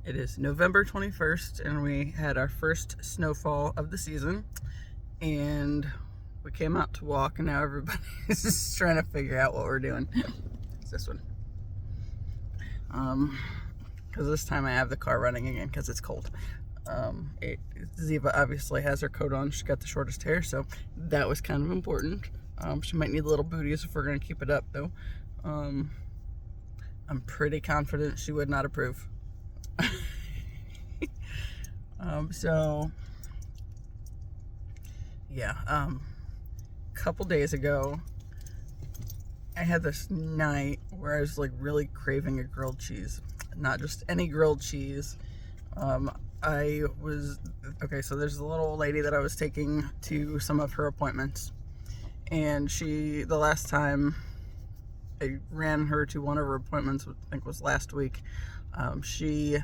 It is November 21st, and we had our first snowfall of the season. And we came out to walk, and now everybody's just trying to figure out what we're doing. It's this one. Because this time I have the car running again because it's cold. Ziva obviously has her coat on. She's got the shortest hair, so that was kind of important. She might need little booties if we're going to keep it up, though. I'm pretty confident she would not approve. So yeah, a couple days ago, I had this night where I was like really craving a grilled cheese. Not just any grilled cheese. So there's a little old lady that I was taking to some of her appointments, and the last time I ran her to one of her appointments, I think was last week, she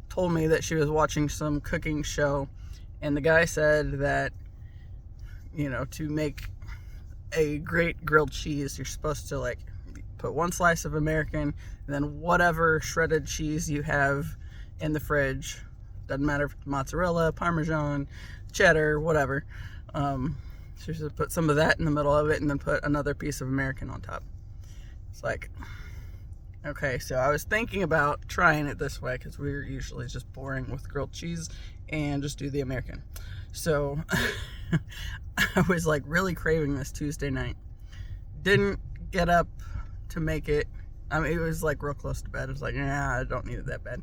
told me that she was watching some cooking show, and the guy said that, to make a great grilled cheese, you're supposed to like put one slice of American and then whatever shredded cheese you have in the fridge. Doesn't matter if it's mozzarella, Parmesan, cheddar, whatever. She should put some of that in the middle of it and then put another piece of American on top. It's like, okay, so I was thinking about trying it this way because we're usually just boring with grilled cheese and just do the American. So I was like really craving this Tuesday night. Didn't get up to make it. I mean, it was like real close to bed. I was like, I don't need it that bad.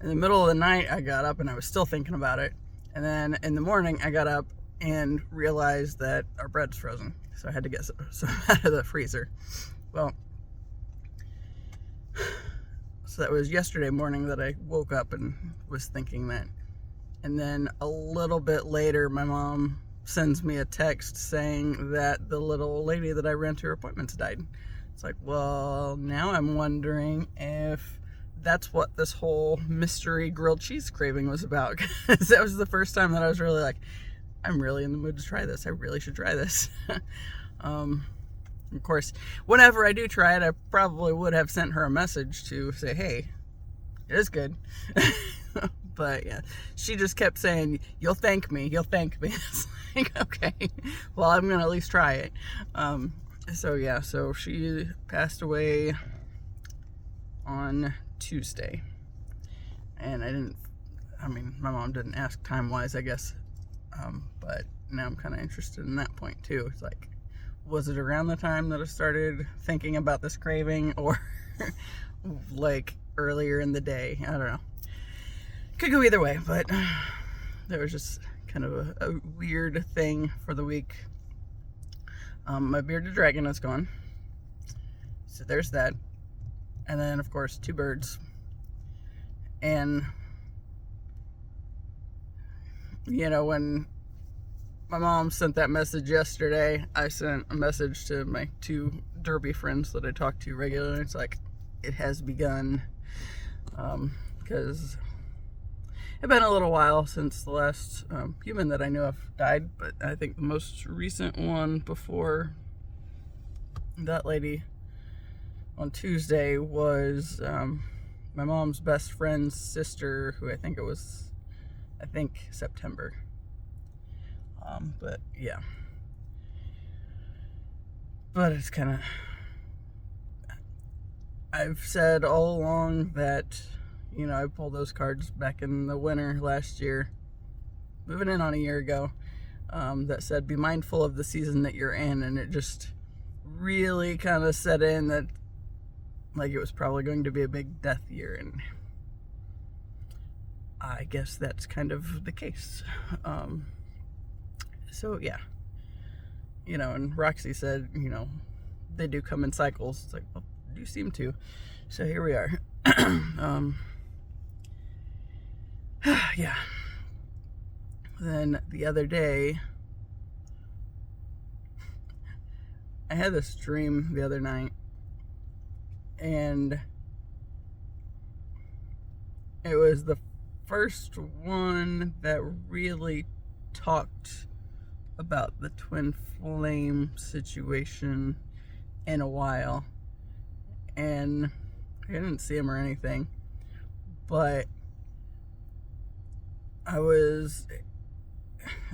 In the middle of the night, I got up and I was still thinking about it. And then in the morning, I got up and realized that our bread's frozen. So I had to get some out of the freezer. Well, so that was yesterday morning that I woke up and was thinking that. And then a little bit later, my mom sends me a text saying that the little lady that I ran to her appointments died. It's like, well, now I'm wondering if that's what this whole mystery grilled cheese craving was about. Because that was the first time that I was really like, I'm really in the mood to try this. I really should try this. Of course, whenever I do try it, I probably would have sent her a message to say, hey, it is good. But yeah, she just kept saying, you'll thank me. It's like, okay, well, I'm going to at least try it. So she passed away on Tuesday. And my mom didn't ask time-wise, I guess. But now I'm kind of interested in that point too. It's like, was it around the time that I started thinking about this craving, or like earlier in the day? I don't know. Could go either way, but there was just kind of a weird thing for the week. My bearded dragon is gone. So there's that. And then, of course, 2 birds. And, when my mom sent that message yesterday, I sent a message to my 2 derby friends that I talk to regularly. It's like, it has begun. Because it's been a little while since the last human that I knew of died, but I think the most recent one before that lady on Tuesday was my mom's best friend's sister, who I think September. But yeah. But it's kind of, I've said all along that, I pulled those cards back in the winter last year, moving in on a year ago, that said, be mindful of the season that you're in. And it just really kind of set in that, like, it was probably going to be a big death year. And I guess that's kind of the case. So yeah, and Roxy said, they do come in cycles. It's like, well, you seem to. So here we are. Yeah. Then the other day, I had this dream the other night, and it was the first one that really talked about the twin flame situation in a while. And I didn't see him or anything, But I don't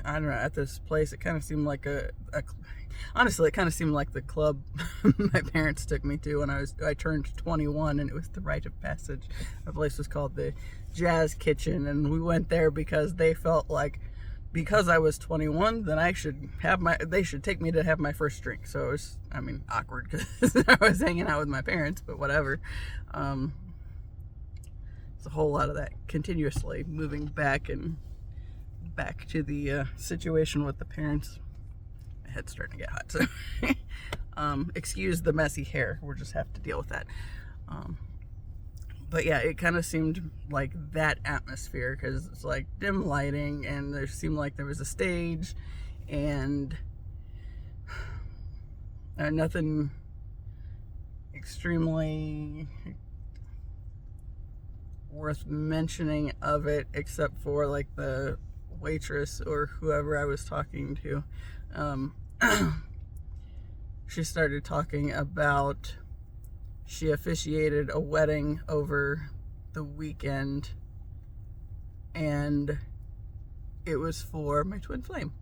know, at this place. It kind of seemed like honestly, it kind of seemed like the club my parents took me to when I turned 21, and it was the rite of passage. The place was called the Jazz Kitchen, and we went there because they felt like, because I was 21, then they should take me to have my first drink. So it was, awkward because I was hanging out with my parents, but whatever. It's a whole lot of that continuously moving back to the situation with the parents. My head's starting to get hot, so excuse the messy hair. We'll just have to deal with that. But yeah, it kind of seemed like that atmosphere, because it's like dim lighting, and there seemed like there was a stage, and nothing extremely worth mentioning of it, except for like the waitress or whoever I was talking to. She started talking about she officiated a wedding over the weekend, and it was for my twin flame.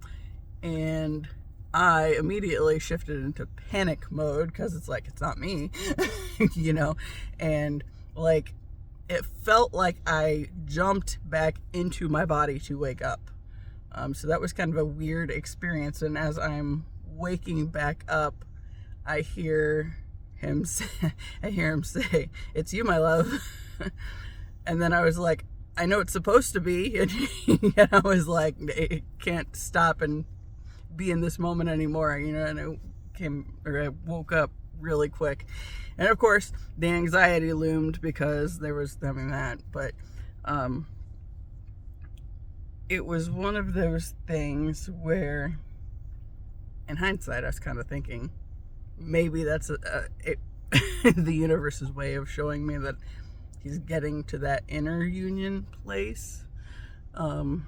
And I immediately shifted into panic mode, because it's like, it's not me, and like, it felt like I jumped back into my body to wake up. So that was kind of a weird experience. And as I'm waking back up, I hear him say, "It's you, my love." And then I was like, I know it's supposed to be. And I was like, it can't stop and be in this moment anymore, and I woke up really quick. And of course, the anxiety loomed because there was that, but it was one of those things where, in hindsight, I was kind of thinking, maybe that's the universe's way of showing me that he's getting to that inner union place. But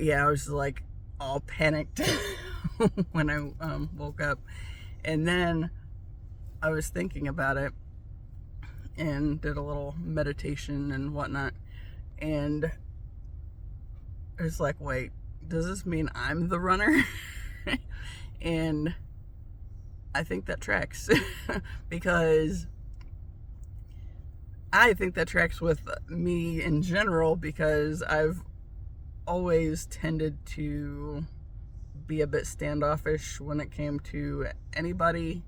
yeah, I was like all panicked when I woke up. And then I was thinking about it and did a little meditation and whatnot. And I was like, wait, does this mean I'm the runner? And I think that tracks. Because I think that tracks with me in general, because I've always tended to be a bit standoffish when it came to anybody,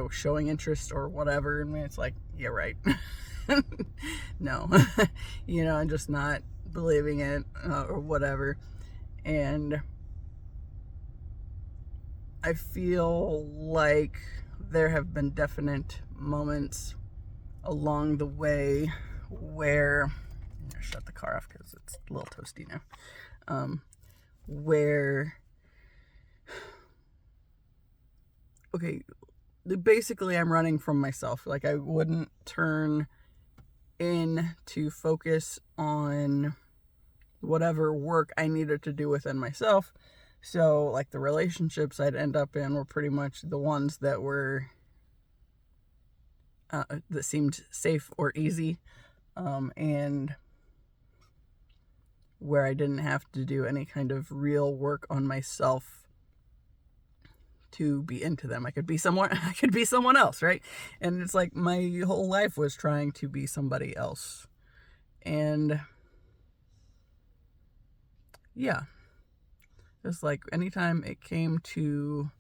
showing interest or whatever. It's like, yeah, right. No, and just not believing it or whatever. And I feel like there have been definite moments along the way where, I'm gonna shut the car off because it's a little toasty now, where, okay, basically I'm running from myself. Like, I wouldn't turn in to focus on whatever work I needed to do within myself. So like the relationships I'd end up in were pretty much the ones that were that seemed safe or easy, and where I didn't have to do any kind of real work on myself to be into them. I could be someone else, right? And it's like my whole life was trying to be somebody else. And yeah, it's like anytime it came to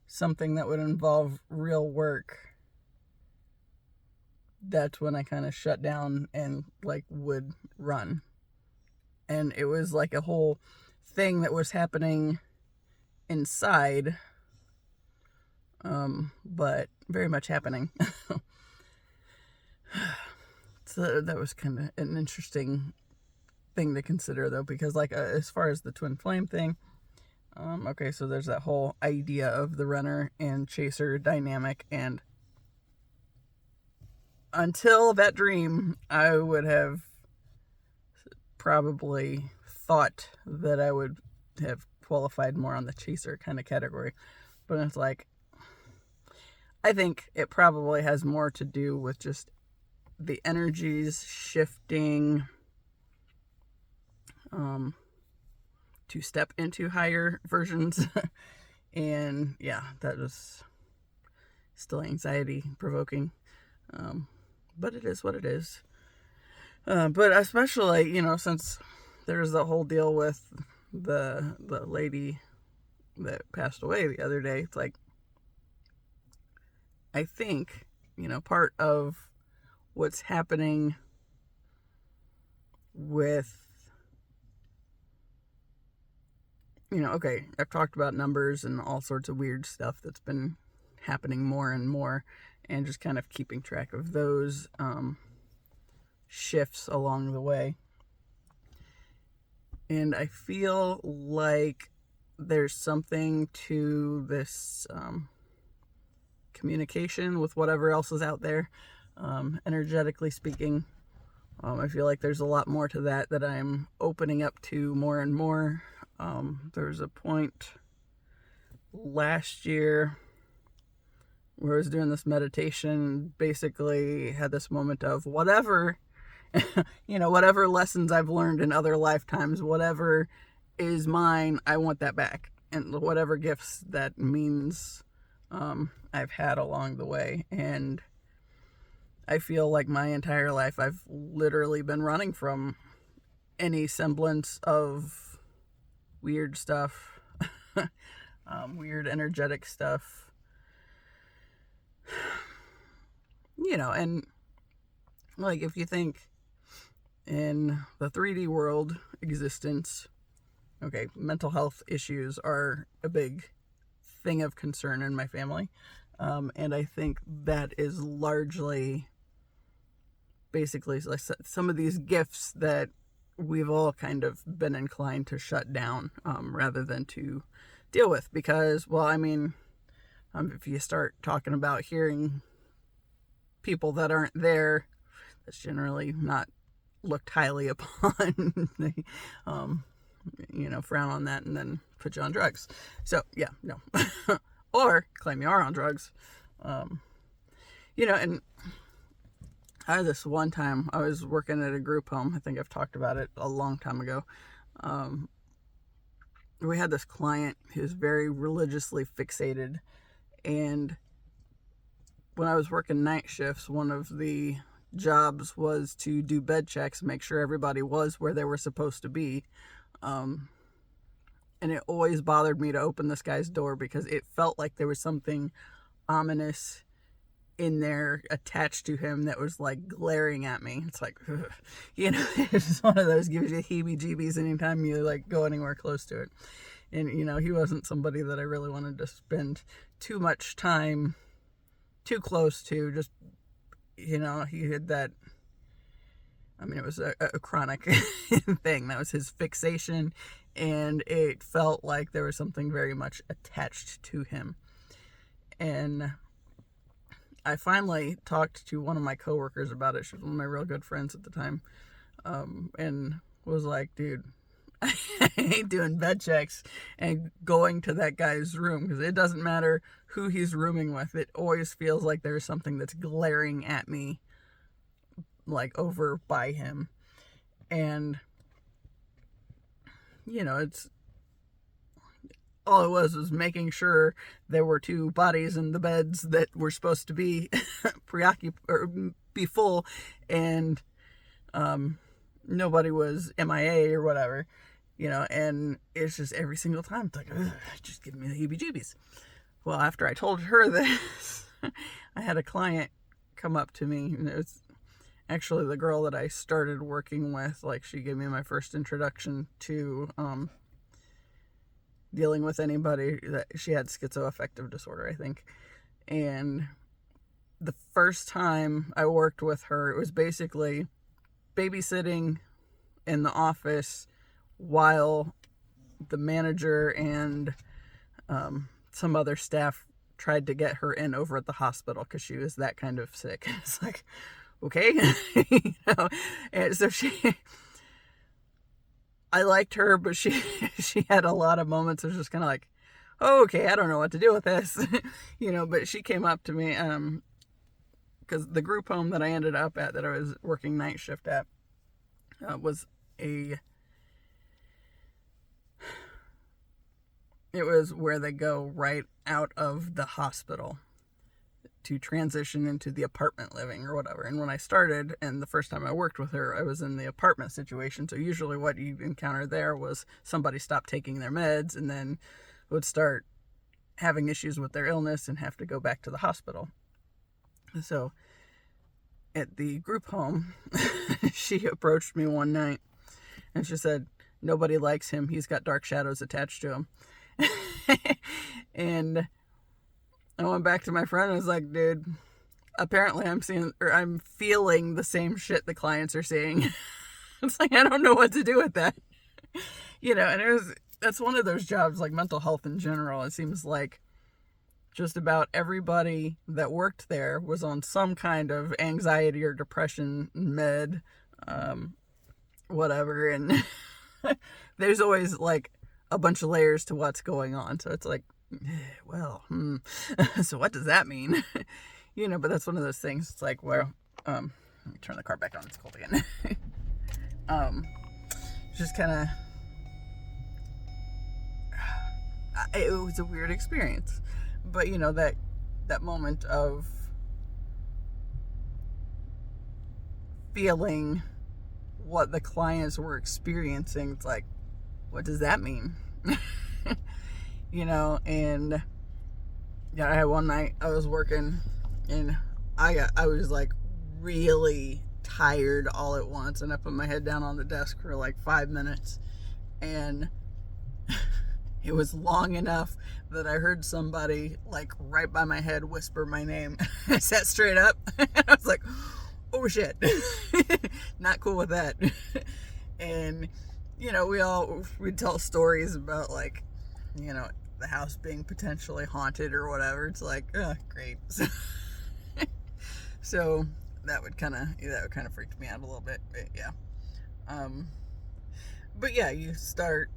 something that would involve real work, that's when I kind of shut down and like would run. And it was like a whole thing that was happening inside, but very much happening. So that was kind of an interesting thing to consider, though, because like as far as the twin flame thing, okay, so there's that whole idea of the runner and chaser dynamic, and until that dream, I would have probably thought that I would have qualified more on the chaser kind of category. But it's like, I think it probably has more to do with just the energies shifting to step into higher versions. And yeah, that was still anxiety provoking. But it is what it is. But especially, since there's the whole deal with the lady that passed away the other day, it's like, I think, part of what's happening with, okay, I've talked about numbers and all sorts of weird stuff that's been happening more and more, and just kind of keeping track of those shifts along the way. And I feel like there's something to this communication with whatever else is out there, energetically speaking. I feel like there's a lot more to that I'm opening up to more and more. There was a point last year where I was doing this meditation, basically had this moment of whatever, whatever lessons I've learned in other lifetimes, whatever is mine, I want that back. And whatever gifts that means I've had along the way. And I feel like my entire life I've literally been running from any semblance of weird stuff, weird energetic stuff. And like, if you think in the 3D world existence, okay, mental health issues are a big thing of concern in my family. And I think that is largely basically like some of these gifts that we've all kind of been inclined to shut down rather than to deal with. Because, if you start talking about hearing people that aren't there, that's generally not looked highly upon. They, frown on that and then put you on drugs. So, yeah, no. Or claim you are on drugs. And I had this one time, I was working at a group home. I think I've talked about it a long time ago. We had this client who's very religiously fixated. And when I was working night shifts, one of the jobs was to do bed checks, make sure everybody was where they were supposed to be. And it always bothered me to open this guy's door because it felt like there was something ominous in there attached to him that was like glaring at me. It's like, it's one of those gives you heebie-jeebies anytime you like go anywhere close to it. And, he wasn't somebody that I really wanted to spend too much time too close to. Just, he had that, it was a chronic thing. That was his fixation. And it felt like there was something very much attached to him. And I finally talked to one of my coworkers about it. She was one of my real good friends at the time. And was like, dude, I ain't doing bed checks and going to that guy's room, because it doesn't matter who he's rooming with. It always feels like there's something that's glaring at me, like over by him. And, it's all it was making sure there were two bodies in the beds that were supposed to be preoccupied or be full, and nobody was MIA or whatever, and it's just every single time it's like, just giving me the heebie-jeebies. Well, after I told her this, I had a client come up to me, and it was actually the girl that I started working with. Like, she gave me my first introduction to dealing with anybody that she had schizoaffective disorder, I think. And the first time I worked with her, it was basically babysitting in the office while the manager and some other staff tried to get her in over at the hospital because she was that kind of sick. It's like, okay. And so I liked her, but she had a lot of moments of just kind of like, oh, okay, I don't know what to do with this. But she came up to me because the group home that I ended up at, that I was working night shift at, was it was where they go right out of the hospital to transition into the apartment living or whatever. And when I started, and the first time I worked with her, I was in the apartment situation. So usually what you encounter there was somebody stopped taking their meds and then would start having issues with their illness and have to go back to the hospital. So at the group home, she approached me one night and she said, nobody likes him. He's got dark shadows attached to him. And I went back to my friend and was like, dude, apparently I'm feeling the same shit the clients are seeing. It's like, I don't know what to do with that. And that's one of those jobs, like mental health in general. It seems like just about everybody that worked there was on some kind of anxiety or depression med, whatever. And there's always like a bunch of layers to what's going on. So it's like, well, so what does that mean? But that's one of those things. It's like, well, let me turn the car back on. It's cold again. Just kind of, it was a weird experience. But, that moment of feeling what the clients were experiencing, it's like, what does that mean? And I had one night I was working and I was like really tired all at once, and I put my head down on the desk for like 5 minutes, and it was long enough that I heard somebody like right by my head whisper my name. I sat straight up and I was like, oh shit. Not cool with that. And we'd tell stories about like, the house being potentially haunted or whatever. It's like, oh, great. So that would kind of freak me out a little bit. But yeah. But yeah, you start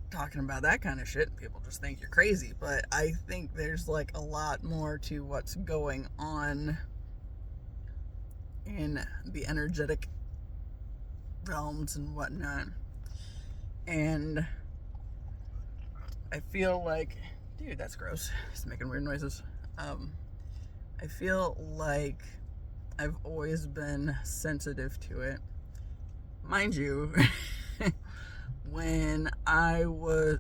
talking about that kind of shit, people just think you're crazy. But I think there's like a lot more to what's going on in the energetic realms and whatnot. And I feel like, dude, that's gross. It's making weird noises. I feel like I've always been sensitive to it. Mind you, when I was,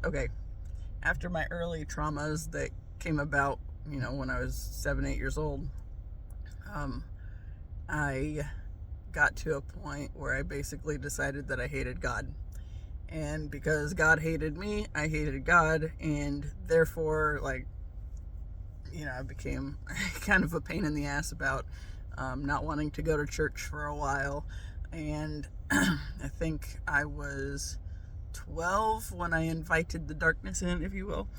after my early traumas that came about, when I was 7, 8 years old, I got to a point where I basically decided that I hated God. And because God hated me, I hated God, and therefore, I became kind of a pain in the ass about not wanting to go to church for a while. And I think I was 12 when I invited the darkness in, if you will.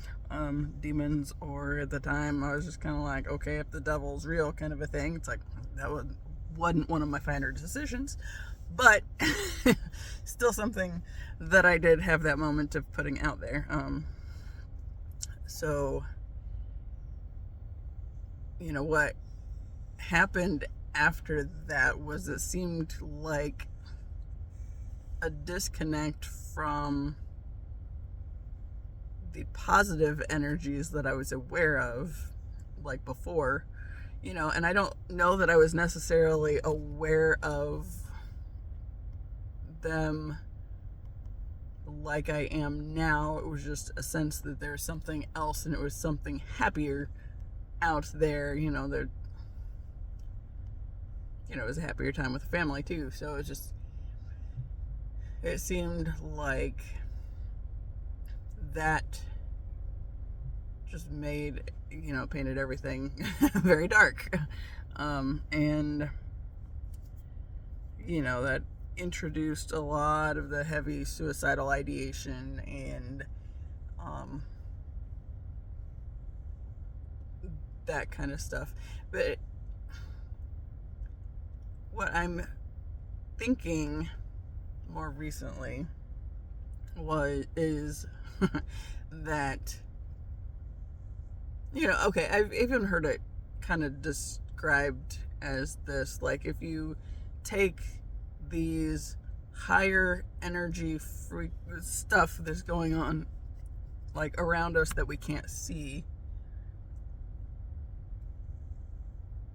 Demons, or at the time, I was just kind of like, okay, if the devil's real kind of a thing. It's like, that wasn't one of my finer decisions. But still something that I did have that moment of putting out there. So, what happened after that was it seemed like a disconnect from the positive energies that I was aware of, like before, and I don't know that I was necessarily aware of them like I am now. It was just a sense that there's something else, and it was something happier out there. It was a happier time with the family too. So it seemed like that just made, painted everything very dark. And that introduced a lot of the heavy suicidal ideation and that kind of stuff. But what I'm thinking more recently is that, I've even heard it kind of described as this. Like, if you take these higher energy stuff that's going on, like, around us that we can't see,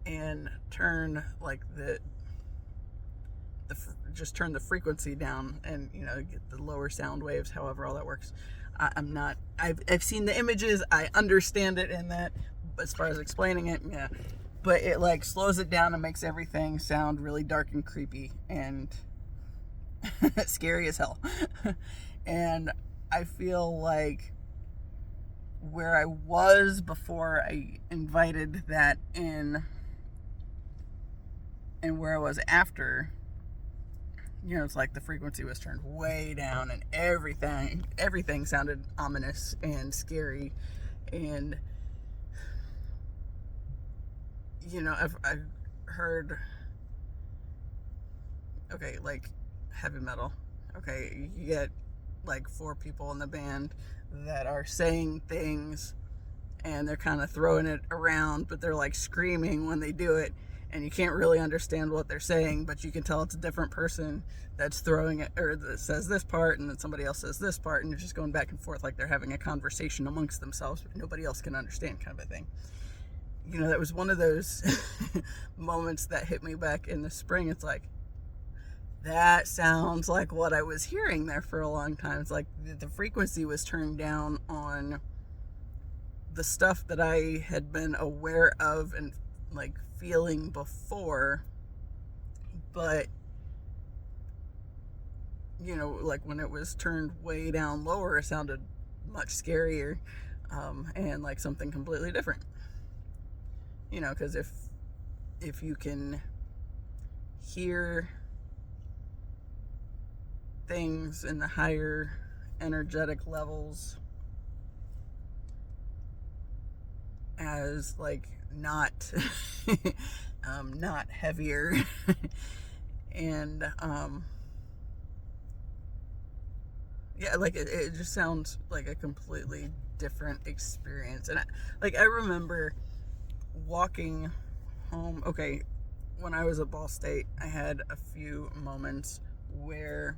and turn, like, just turn the frequency down, and, you know, get the lower sound waves, however all that works. I've seen the images, I understand it in that, as far as explaining it, yeah. But it, like, slows it down and makes everything sound really dark and creepy and scary as hell. And I feel like where I was before I invited that in, and where I was after, you know, it's like the frequency was turned way down, and everything sounded ominous and scary. And, you know, I've heard, okay, like, heavy metal, okay, you get like 4 people in the band that are saying things, and they're kind of throwing it around, but they're like screaming when they do it, and you can't really understand what they're saying, but you can tell it's a different person that's throwing it, or that says this part, and then somebody else says this part, and you're just going back and forth like they're having a conversation amongst themselves, but nobody else can understand, kind of a thing. You know, that was one of those moments that hit me back in the spring. It's like, that sounds like what I was hearing there for a long time. It's like the frequency was turned down on the stuff that I had been aware of and, like, feeling before, but, you know, like, when it was turned way down lower, it sounded much scarier, and like something completely different. You know, because if you can hear things in the higher energetic levels as, like, not not heavier and yeah, like, it just sounds like a completely different experience. And I remember walking home, okay, when I was at Ball State, I had a few moments where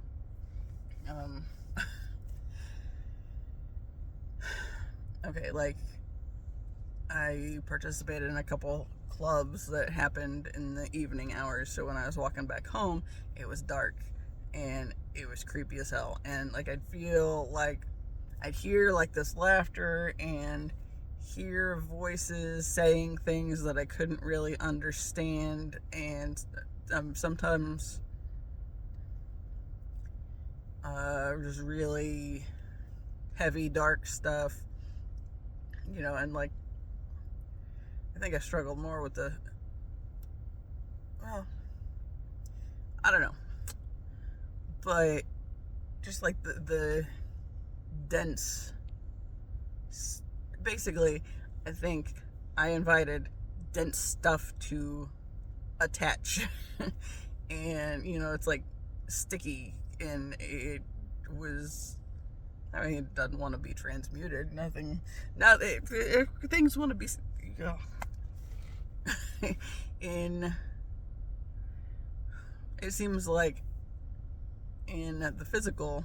okay, like, I participated in a couple clubs that happened in the evening hours, so when I was walking back home, it was dark, and it was creepy as hell, and, like, I'd feel like I'd hear, like, this laughter and hear voices saying things that I couldn't really understand, and sometimes just really heavy, dark stuff, you know, and, like, I think I struggled more with well, I don't know, but just like the dense, basically, I think I invited dense stuff to attach, and, you know, it's like sticky, and it was, I mean, it doesn't want to be transmuted, nothing, now things want to be, in, it seems like in the physical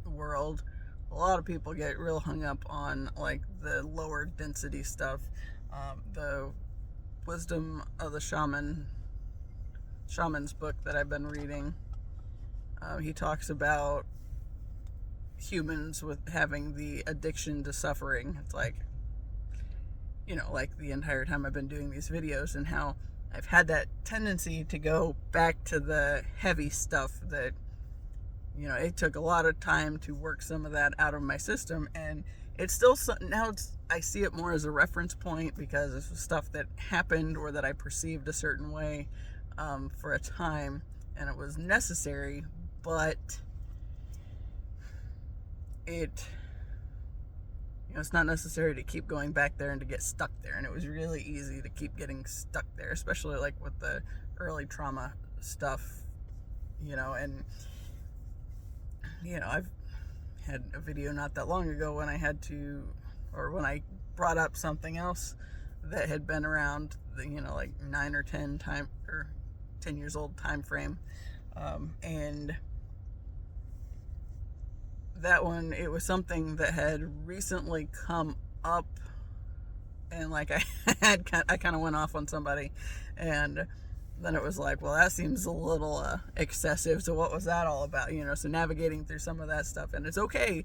world, a lot of people get real hung up on, like, the lower density stuff. The Wisdom of the Shamans book that I've been reading, he talks about humans with having the addiction to suffering. It's like, you know, like, the entire time I've been doing these videos, and how I've had that tendency to go back to the heavy stuff that, you know, it took a lot of time to work some of that out of my system, and it's still now I see it more as a reference point, because it's stuff that happened or that I perceived a certain way for a time, and it was necessary, but it, you know, it's not necessary to keep going back there and to get stuck there. And it was really easy to keep getting stuck there, especially, like, with the early trauma stuff, you know. And, you know, I've had a video not that long ago when I had to, or when I brought up something else that had been around the, like 9 or 10 years old time frame. And that one, it was something that had recently come up, and like I kind of went off on somebody, and then it was like, well, that seems a little excessive. So what was that all about? So navigating through some of that stuff, and it's okay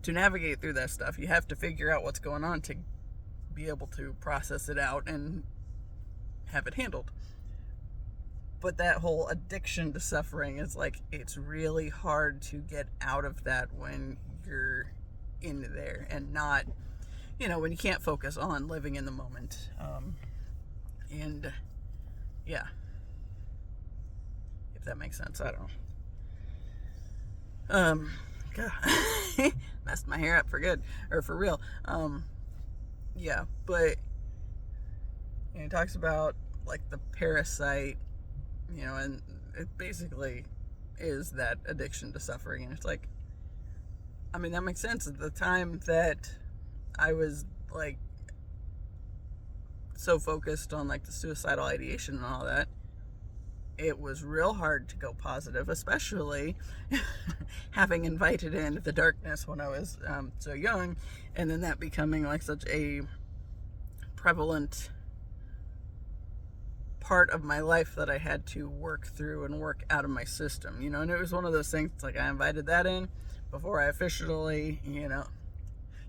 to navigate through that stuff. You have to figure out what's going on to be able to process it out and have it handled. But that whole addiction to suffering is like, it's really hard to get out of that when you're in there and not, when you can't focus on living in the moment. And yeah, if that makes sense, I don't know. God, messed my hair up for good, or for real. Yeah, but he talks about like the parasite, and it basically is that addiction to suffering. And it's like, I mean, that makes sense. At the time that I was like so focused on like the suicidal ideation and all that, it was real hard to go positive, especially having invited in the darkness when I was so young, and then that becoming like such a prevalent part of my life that I had to work through and work out of my system, and it was one of those things, like I invited that in before I officially,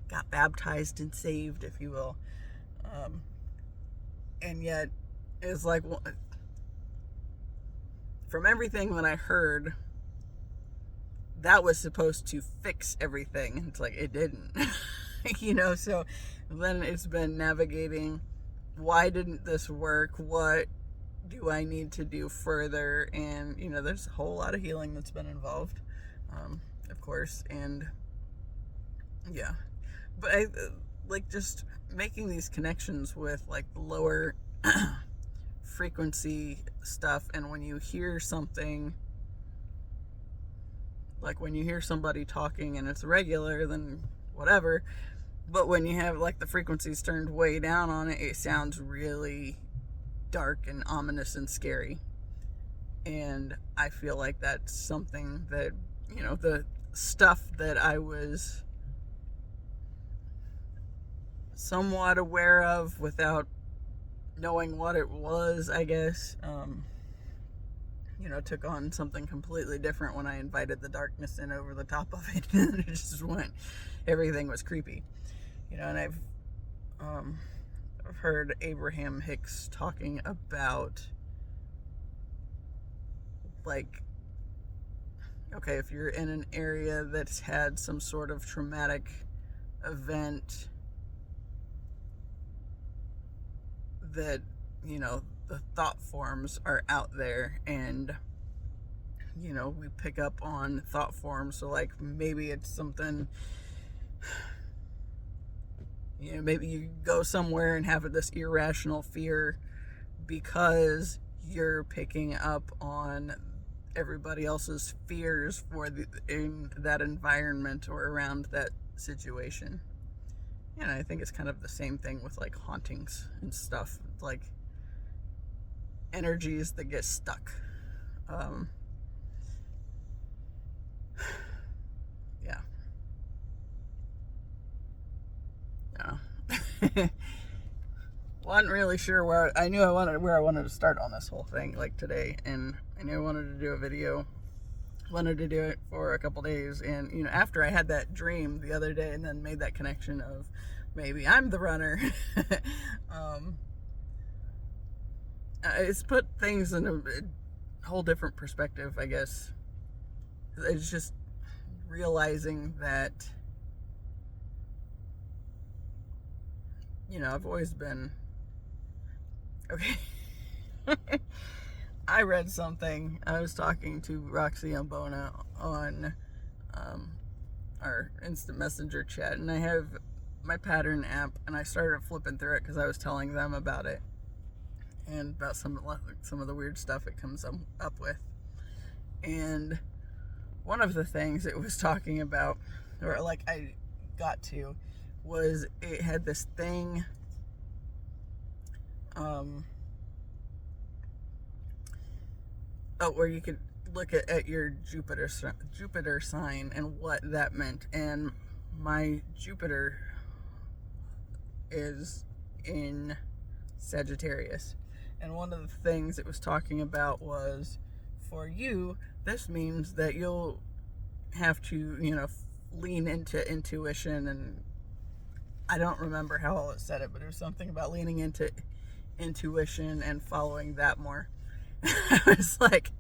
got baptized and saved, if you will. And yet it's like, well, from everything that I heard, that was supposed to fix everything. It's like, it didn't. So then it's been navigating, why didn't this work? What do I need to do further? And, there's a whole lot of healing that's been involved, of course. And yeah, but I like just making these connections with like lower frequency stuff. And when you hear something, like when you hear somebody talking and it's regular, then whatever. But when you have like the frequencies turned way down on it, it sounds really dark and ominous and scary. And I feel like that's something that, the stuff that I was somewhat aware of without knowing what it was, I guess, took on something completely different when I invited the darkness in over the top of it. And it just went, everything was creepy, and I've heard Abraham Hicks talking about, like, okay, if you're in an area that's had some sort of traumatic event that, the thought forms are out there, and, we pick up on thought forms. So, like, maybe it's something, maybe you go somewhere and have this irrational fear because you're picking up on everybody else's fears in that environment or around that situation. And I think it's kind of the same thing with like hauntings and stuff. It's like energies that get stuck. Yeah. Wasn't really sure where I wanted to start on this whole thing, like today, and I knew I wanted to do a video. Wanted to do it for a couple days, and after I had that dream the other day and then made that connection of maybe I'm the runner, it's put things in a whole different perspective, I guess. It's just realizing that I've always been okay. I read something. I was talking to Roxy Ambona on our instant messenger chat, and I have my pattern app, and I started flipping through it because I was telling them about it and about some of the weird stuff it comes up with. And one of the things it was talking about, or like I got to, was it had this thing where you could look at your Jupiter sign and what that meant. And my Jupiter is in Sagittarius. And one of the things it was talking about was, for you, this means that you'll have to, lean into intuition. And I don't remember how all it said it, but it was something about leaning into intuition and following that more. I was like,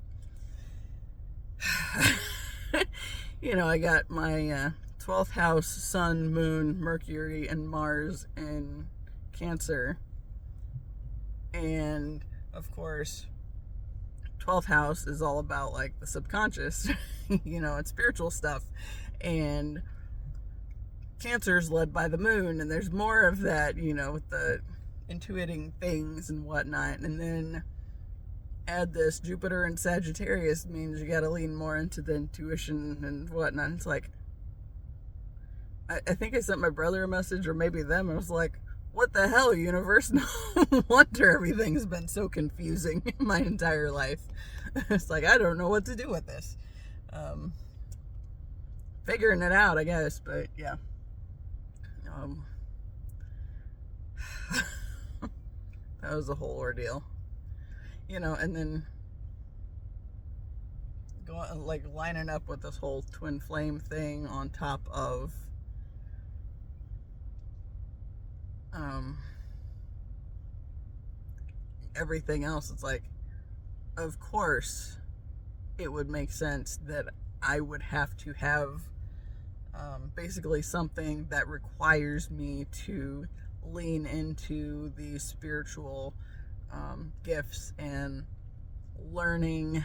I got my 12th house, Sun, Moon, Mercury, and Mars in Cancer. And of course, 12th house is all about like the subconscious, and spiritual stuff. And Cancer's led by the moon, and there's more of that, with the intuiting things and whatnot. And then add this Jupiter and Sagittarius means you got to lean more into the intuition and whatnot. It's like, I think I sent my brother a message, or maybe them. I was like, what the hell, universe? No wonder everything's been so confusing my entire life. It's like, I don't know what to do with this. Figuring it out, I guess, but yeah. That was a whole ordeal. And then going, like, lining up with this whole twin flame thing on top of everything else. It's like, of course it would make sense that I would have to have basically something that requires me to lean into the spiritual gifts and learning,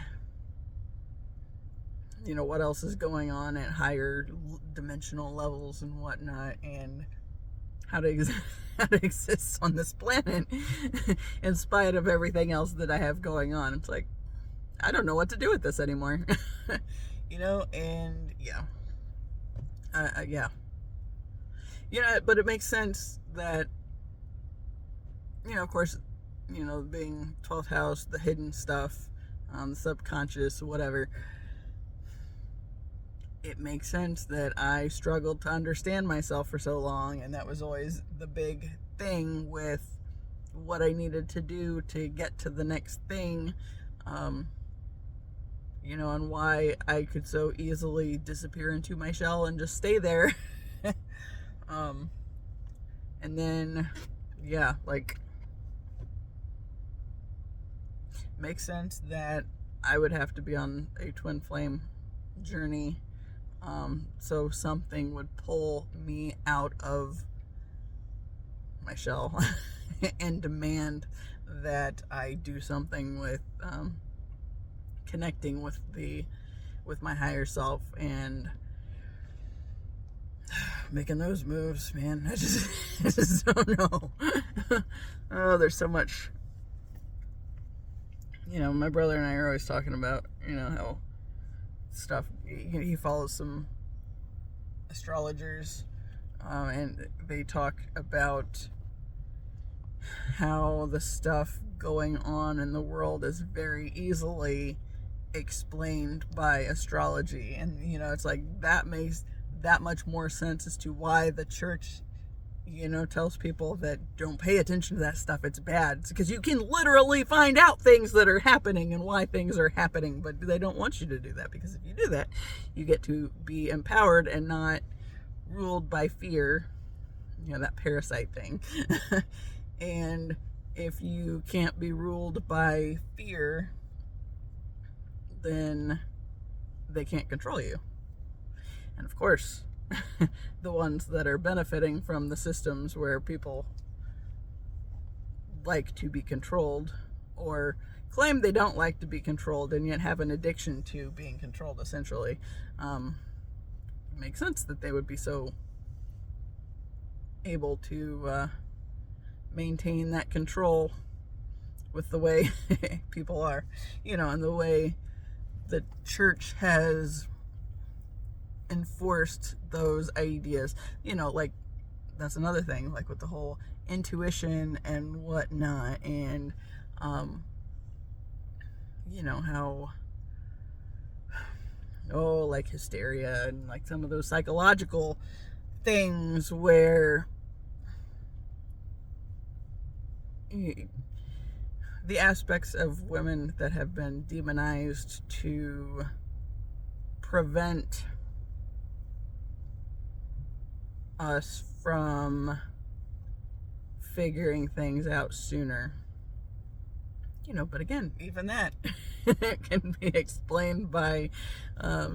what else is going on at higher dimensional levels and whatnot, and how to exist on this planet in spite of everything else that I have going on. It's like, I don't know what to do with this anymore. And yeah. But it makes sense that, of course, being 12th house, the hidden stuff, the subconscious, whatever, it makes sense that I struggled to understand myself for so long, and that was always the big thing with what I needed to do to get to the next thing, and why I could so easily disappear into my shell and just stay there. And then, makes sense that I would have to be on a twin flame journey, so something would pull me out of my shell and demand that I do something with connecting with my higher self and making those moves, man. I just don't know. Oh, there's so much. My brother and I are always talking about, how stuff, he follows some astrologers, and they talk about how the stuff going on in the world is very easily explained by astrology. And, it's like, that makes that much more sense as to why the church, tells people that don't pay attention to that stuff, it's bad. It's because you can literally find out things that are happening and why things are happening, but they don't want you to do that, because if you do that, you get to be empowered and not ruled by fear, that parasite thing. And if you can't be ruled by fear, then they can't control you. And of course, the ones that are benefiting from the systems where people like to be controlled, or claim they don't like to be controlled and yet have an addiction to being controlled, essentially, it makes sense that they would be so able to maintain that control with the way people are, and the way the church has enforced those ideas. Like, that's another thing, like with the whole intuition and whatnot, and how like hysteria and like some of those psychological things where the aspects of women that have been demonized to prevent us from figuring things out sooner. But again, even that can be explained by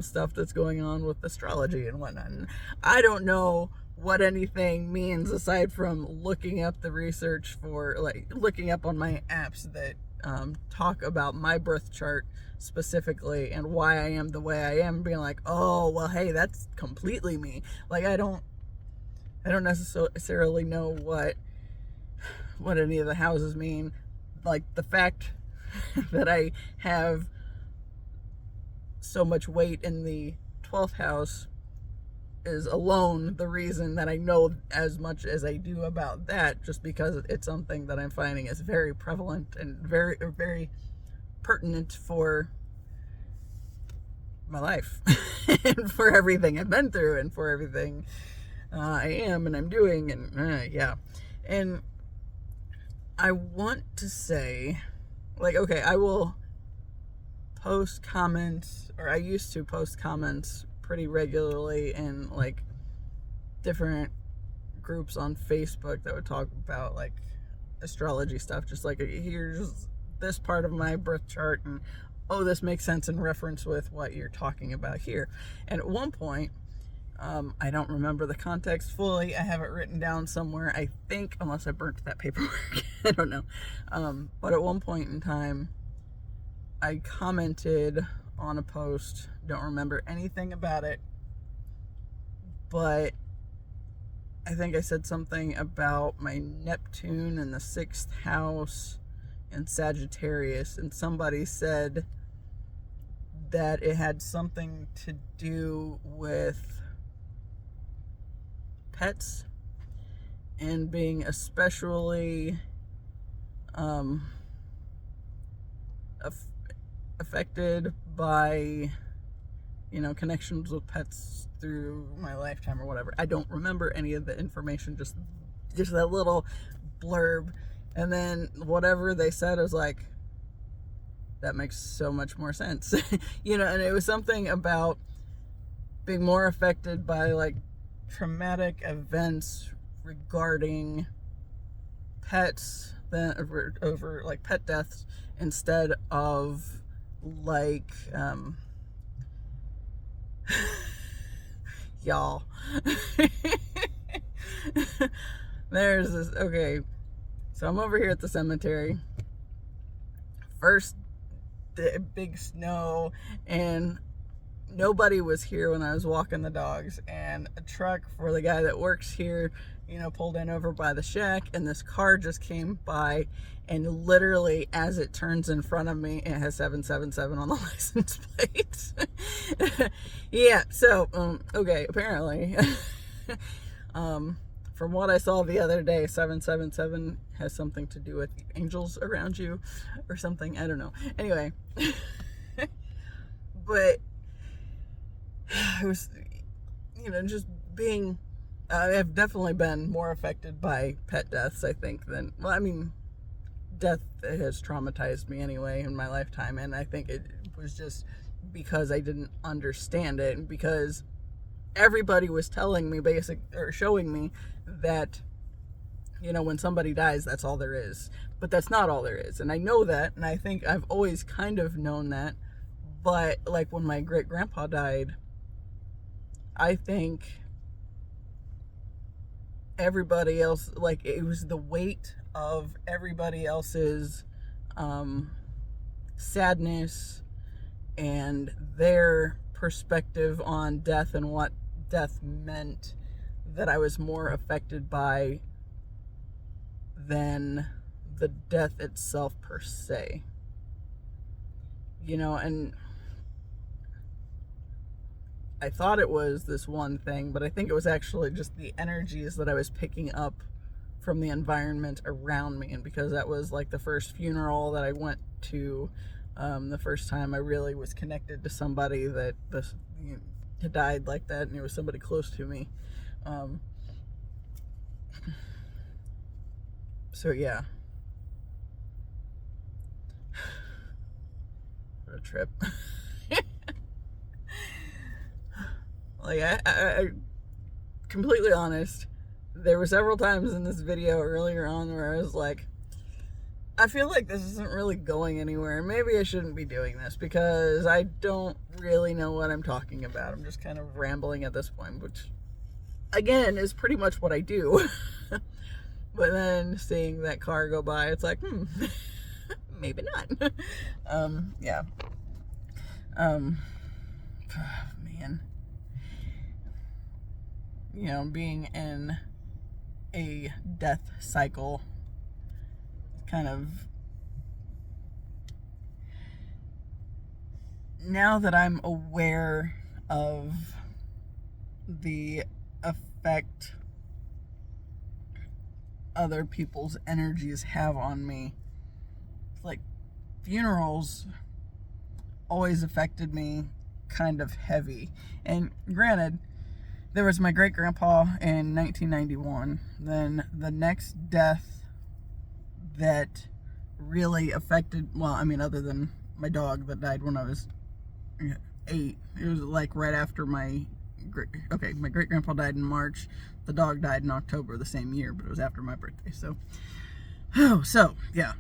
stuff that's going on with astrology and whatnot. And I don't know what anything means aside from looking up the research for, like, looking up on my apps that talk about my birth chart specifically and why I am the way I am, being like, oh, well, hey, that's completely me. Like, I don't necessarily know what any of the houses mean. Like, the fact that I have so much weight in the 12th house is alone the reason that I know as much as I do about that, just because it's something that I'm finding is very prevalent and very, very pertinent for my life and for everything I've been through and for everything I am and I'm doing, and yeah. And I want to say, like, okay, I will post comments, or I used to post comments pretty regularly in like different groups on Facebook that would talk about like astrology stuff, just like, here's this part of my birth chart, and oh, this makes sense in reference with what you're talking about here. And at one point, I don't remember the context fully. I have it written down somewhere, I think, unless I burnt that paperwork. I don't know. But at one point in time, I commented on a post. Don't remember anything about it. But I think I said something about my Neptune in the 6th house and Sagittarius. And somebody said that it had something to do with pets and being especially affected by connections with pets through my lifetime or whatever. I don't remember any of the information, just that little blurb. And then whatever they said, I was like, that makes so much more sense. And it was something about being more affected by like traumatic events regarding pets than over like pet deaths, instead of like y'all. There's this, okay, so I'm over here at the cemetery. First big snow, and nobody was here when I was walking the dogs, and a truck for the guy that works here, pulled in over by the shack, and this car just came by, and literally as it turns in front of me, it has 777 on the license plate. Yeah, so okay, apparently from what I saw the other day, 777 has something to do with angels around you or something, I don't know. Anyway, but it was, just being, I've definitely been more affected by pet deaths, I think, than, well, I mean, death has traumatized me anyway in my lifetime, and I think it was just because I didn't understand it, and because everybody was telling me or showing me that, when somebody dies, that's all there is. But that's not all there is, and I know that, and I think I've always kind of known that. But like when my great grandpa died, I think everybody else, like, it was the weight of everybody else's sadness and their perspective on death and what death meant that I was more affected by than the death itself per se. And I thought it was this one thing, but I think it was actually just the energies that I was picking up from the environment around me. And because that was like the first funeral that I went to, the first time I really was connected to somebody that had died like that, and it was somebody close to me. So yeah, what a trip. Like I completely honest, there were several times in this video earlier on where I was like, I feel like this isn't really going anywhere. Maybe I shouldn't be doing this because I don't really know what I'm talking about. I'm just kind of rambling at this point, which again is pretty much what I do. But then seeing that car go by, it's like, maybe not. Yeah. Man. You know, being in a death cycle kind of, now that I'm aware of the effect other people's energies have on me, like, funerals always affected me kind of heavy. And granted, there was my great grandpa in 1991. Then the next death that really affected, well, I mean, other than my dog that died when I was 8, it was like right after my great grandpa died in March. The dog died in October the same year, but it was after my birthday. So yeah.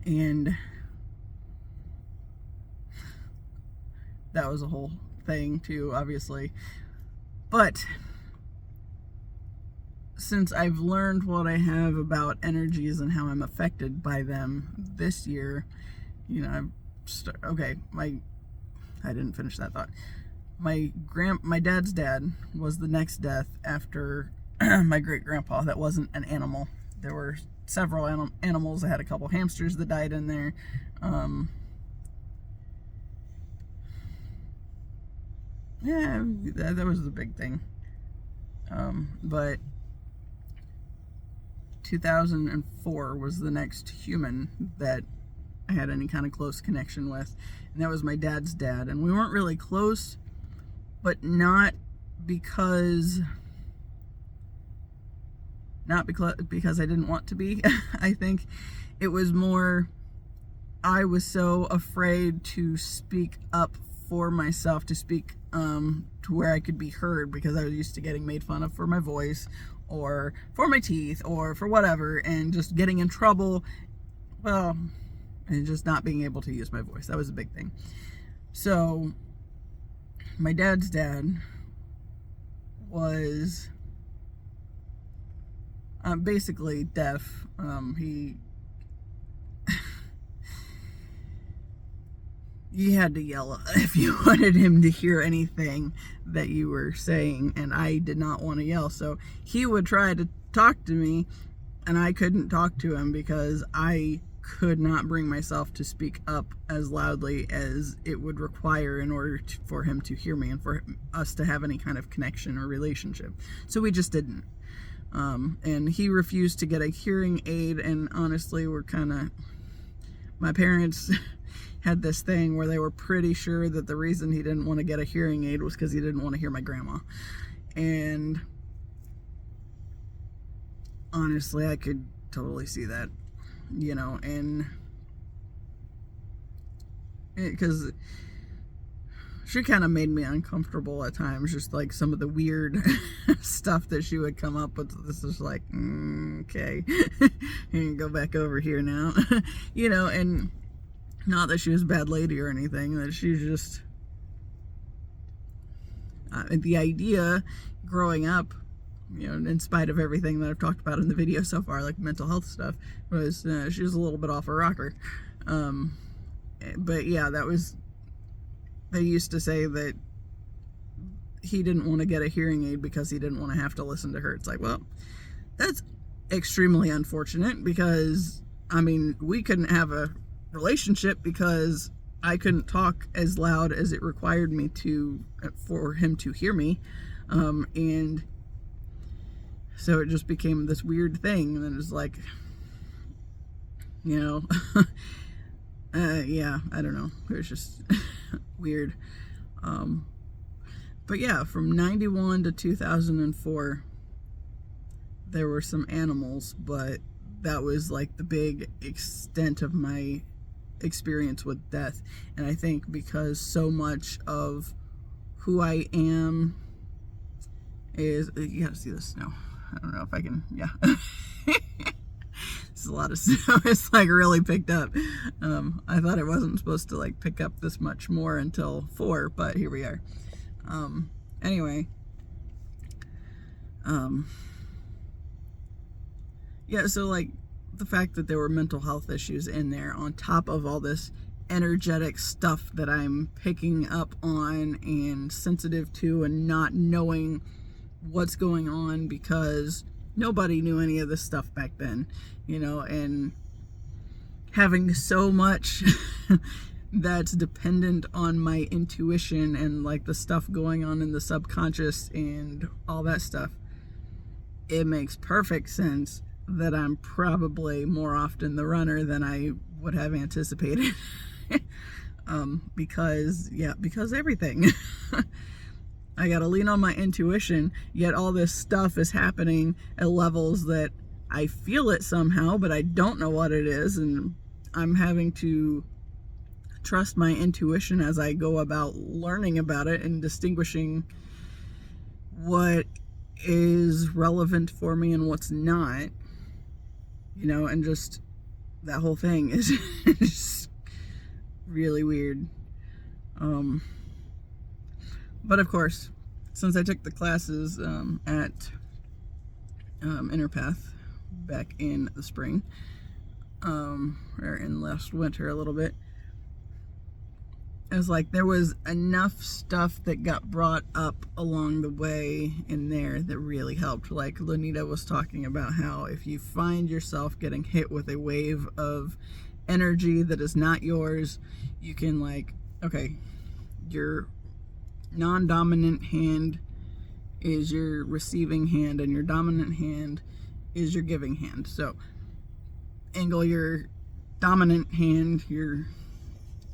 And that was a whole thing too, obviously. But since I've learned what I have about energies and how I'm affected by them this year, you know, I didn't finish that thought. My dad's dad was the next death after my great grandpa. That wasn't an animal. There were several animals. I had a couple hamsters that died in there. Yeah, that was the big thing. But 2004 was the next human that I had any kind of close connection with, and that was my dad's dad. And we weren't really close, but not because I didn't want to be. I think it was more, I was so afraid to speak up for myself, to speak to where I could be heard, because I was used to getting made fun of for my voice or for my teeth or for whatever, and just getting in trouble, well, and just not being able to use my voice. That was a big thing. So my dad's dad was basically deaf. You had to yell if you wanted him to hear anything that you were saying, and I did not want to yell. So he would try to talk to me, and I couldn't talk to him because I could not bring myself to speak up as loudly as it would require in order for him to hear me and for us to have any kind of connection or relationship. So we just didn't. And he refused to get a hearing aid, and honestly, my parents had this thing where they were pretty sure that the reason he didn't want to get a hearing aid was because he didn't want to hear my grandma. And honestly, I could totally see that, you know, and because she kind of made me uncomfortable at times, just like some of the weird stuff that she would come up with. This is like, okay, you can go back over here now, you know. And not that she was a bad lady or anything, that she was just the idea growing up, you know, in spite of everything that I've talked about in the video so far, like mental health stuff, was she was a little bit off her rocker. But yeah, they used to say that he didn't want to get a hearing aid because he didn't want to have to listen to her. It's like, well, that's extremely unfortunate, because I mean, we couldn't have a relationship because I couldn't talk as loud as it required me to for him to hear me. And So it just became this weird thing, and it was like, yeah, I don't know. It was just weird. But yeah, from 91 to 2004, there were some animals, but that was like the big extent of my experience with death. And I think because so much of who I am is, you gotta see the snow. I don't know if I can, yeah. It's a lot of snow. It's like really picked up. I thought it wasn't supposed to like pick up this much more until 4, but here we are. Anyway, yeah, so like the fact that there were mental health issues in there on top of all this energetic stuff that I'm picking up on and sensitive to, and not knowing what's going on because nobody knew any of this stuff back then, and having so much that's dependent on my intuition and like the stuff going on in the subconscious and all that stuff. It makes perfect sense that I'm probably more often the runner than I would have anticipated. because everything. I gotta lean on my intuition, yet all this stuff is happening at levels that I feel it somehow, but I don't know what it is, and I'm having to trust my intuition as I go about learning about it and distinguishing what is relevant for me and what's not, and just that whole thing is just really weird. But of course, since I took the classes at Interpath back in the spring, or in last winter a little bit, it was like there was enough stuff that got brought up along the way in there that really helped. Like Lonita was talking about how if you find yourself getting hit with a wave of energy that is not yours, you can okay, your non-dominant hand is your receiving hand and your dominant hand is your giving hand. So angle your dominant hand, your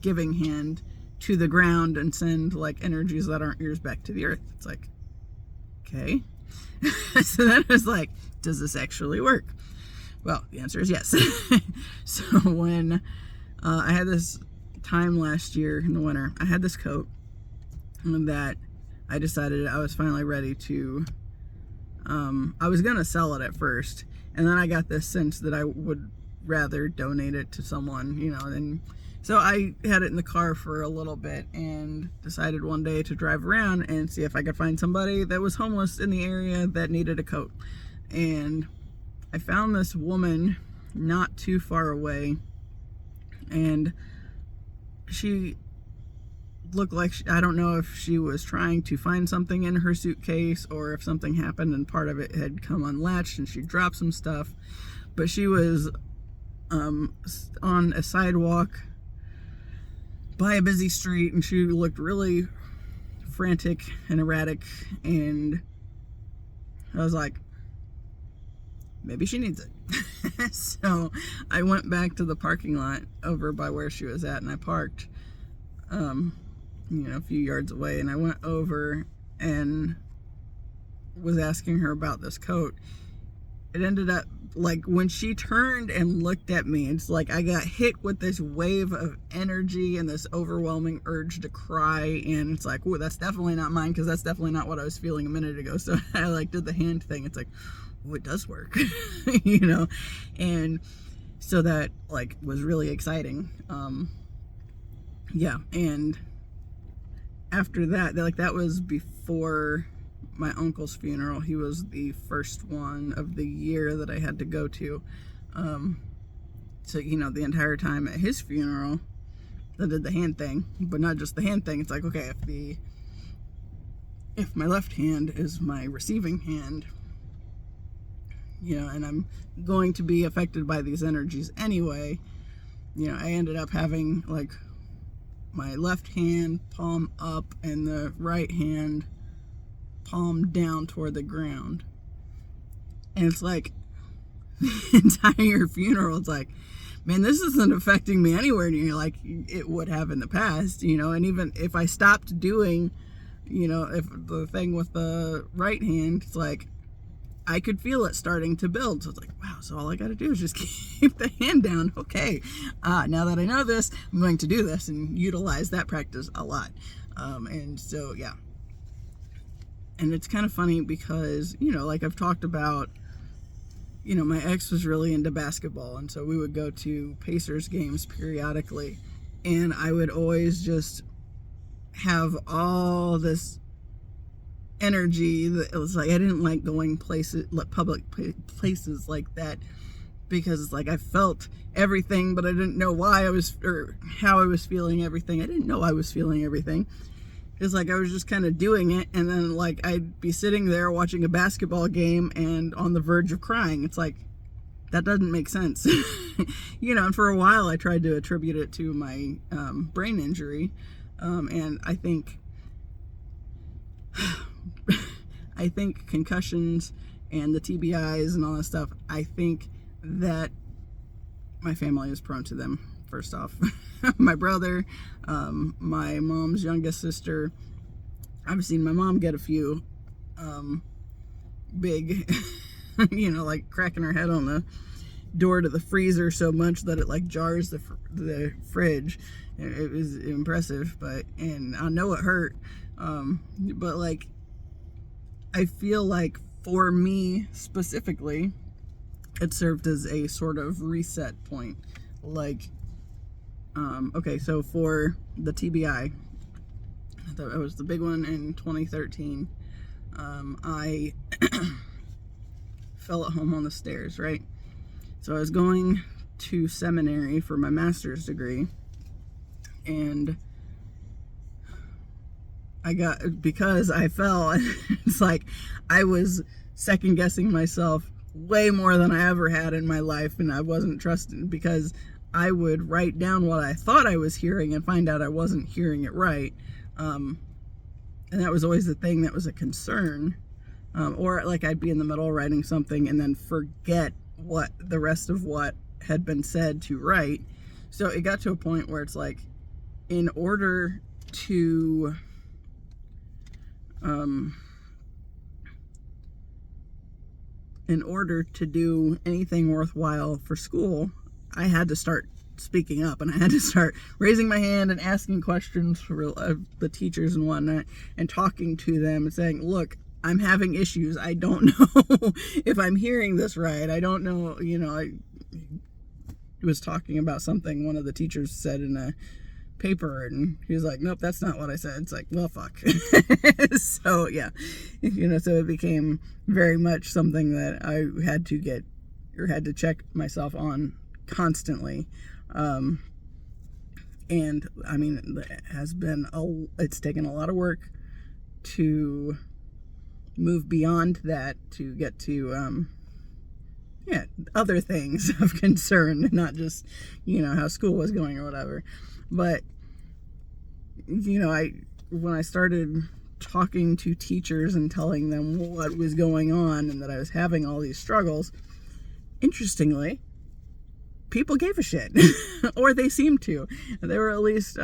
giving hand, to the ground and send energies that aren't yours back to the earth. It's like, okay. So then it's like, does this actually work? Well, the answer is yes. So when I had this time last year in the winter, I had this coat that I decided I was finally ready to, I was going to sell it at first, and then I got this sense that I would rather donate it to someone, and so I had it in the car for a little bit and decided one day to drive around and see if I could find somebody that was homeless in the area that needed a coat. And I found this woman not too far away, and she looked like, I don't know if she was trying to find something in her suitcase or if something happened and part of it had come unlatched and she dropped some stuff, but she was on a sidewalk by a busy street, and she looked really frantic and erratic, and I was like, maybe she needs it. So I went back to the parking lot over by where she was at, and I parked a few yards away, and I went over and was asking her about this coat. It ended up when she turned and looked at me, it's like I got hit with this wave of energy and this overwhelming urge to cry, and it's like, oh, that's definitely not mine, because that's definitely not what I was feeling a minute ago. So I did the hand thing. It's like, oh, it does work. And so that was really exciting. Yeah, and after that, that was before my uncle's funeral. He was the first one of the year that I had to go to. So, the entire time at his funeral, I did the hand thing, but not just the hand thing. It's like, okay, if my left hand is my receiving hand, and I'm going to be affected by these energies anyway, I ended up having my left hand palm up and the right hand palm down toward the ground. And it's like, the entire funeral, it's like, man, this isn't affecting me anywhere near like it would have in the past, you know. And even if I stopped doing, you know, if the thing with the right hand, it's like, I could feel it starting to build. So it's like, wow, so all I got to do is just keep the hand down. Okay, now that I know this, I'm going to do this and utilize that practice a lot. And so, yeah. And it's kind of funny because, you know, like I've talked about, you know, my ex was really into basketball. And so we would go to Pacers games periodically. And I would always just have all this energy that it was like I didn't like going places, like public places like that, because it's like I felt everything, but I didn't know why I was or how I was feeling everything. I didn't know I was feeling everything. It's like I was just kind of doing it, and then like I'd be sitting there watching a basketball game and on the verge of crying. It's like, that doesn't make sense. You know, and for a while I tried to attribute it to my brain injury, and I think concussions and the TBIs and all that stuff, I think that my family is prone to them, first off. My brother, my mom's youngest sister, I've seen my mom get a few big, you know, like cracking her head on the door to the freezer so much that it like jars the fridge. It was impressive, and I know it hurt, but like, I feel like for me specifically, it served as a sort of reset point. Like, okay, so for the TBI, that was the big one in 2013. I fell at home on the stairs, right? So I was going to seminary for my master's degree, and because I fell, it's like I was second guessing myself way more than I ever had in my life, and I wasn't trusting, because I would write down what I thought I was hearing and find out I wasn't hearing it right. And that was always the thing that was a concern. Or like I'd be in the middle writing something and then forget what the rest of what had been said to write. So it got to a point where it's like, in order to do anything worthwhile for school, I had to start speaking up, and I had to start raising my hand and asking questions for the teachers and whatnot, and talking to them and saying, look, I'm having issues. I don't know if I'm hearing this right. I don't know, you know, I was talking about something one of the teachers said in a paper, and he was like, nope, that's not what I said. It's like, well, fuck. So yeah, you know, so it became very much something that I had to check myself on constantly. And I mean, it's taken a lot of work to move beyond that to get to other things of concern, not just, you know, how school was going or whatever. But, you know, when I started talking to teachers and telling them what was going on and that I was having all these struggles, interestingly, people gave a shit. Or they seemed to. They were at least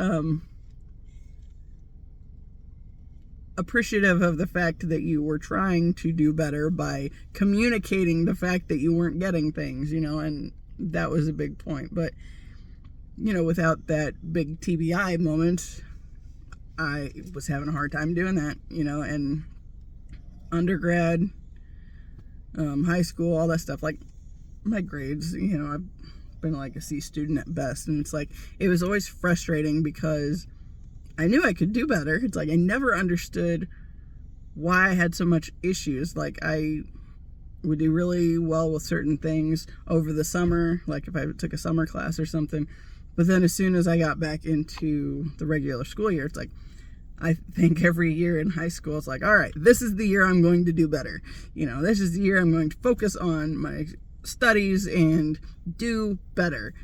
appreciative of the fact that you were trying to do better by communicating the fact that you weren't getting things, you know, and that was a big point. But, you know, without that big TBI moment, I was having a hard time doing that, you know. And undergrad, high school, all that stuff, like my grades, you know, I've been like a C student at best, and it's like, it was always frustrating because I knew I could do better. It's like I never understood why I had so much issues. Like, I would do really well with certain things over the summer, like if I took a summer class or something. But then as soon as I got back into the regular school year, it's like, I think every year in high school, it's like, all right, this is the year I'm going to do better. You know, this is the year I'm going to focus on my studies and do better.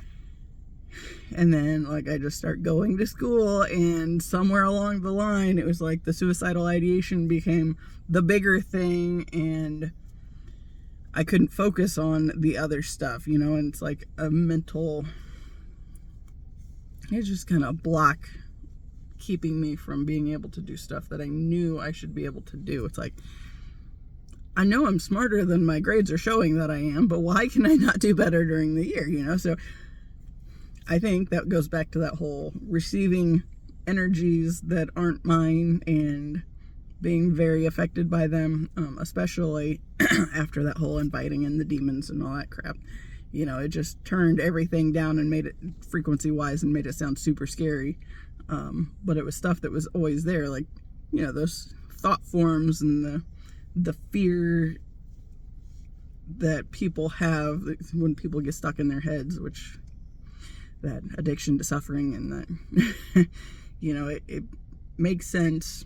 And then, like, I just start going to school, and somewhere along the line, it was like the suicidal ideation became the bigger thing, and I couldn't focus on the other stuff, and it's like a mental, it's just kind of block keeping me from being able to do stuff that I knew I should be able to do. It's like, I know I'm smarter than my grades are showing that I am, but why can I not do better during the year, So I think that goes back to that whole receiving energies that aren't mine and being very affected by them, especially after that whole inviting in the demons and all that crap. It just turned everything down and made it frequency-wise and made it sound super scary. But it was stuff that was always there, like, those thought forms and the fear that people have when people get stuck in their heads, which that addiction to suffering and that, it makes sense.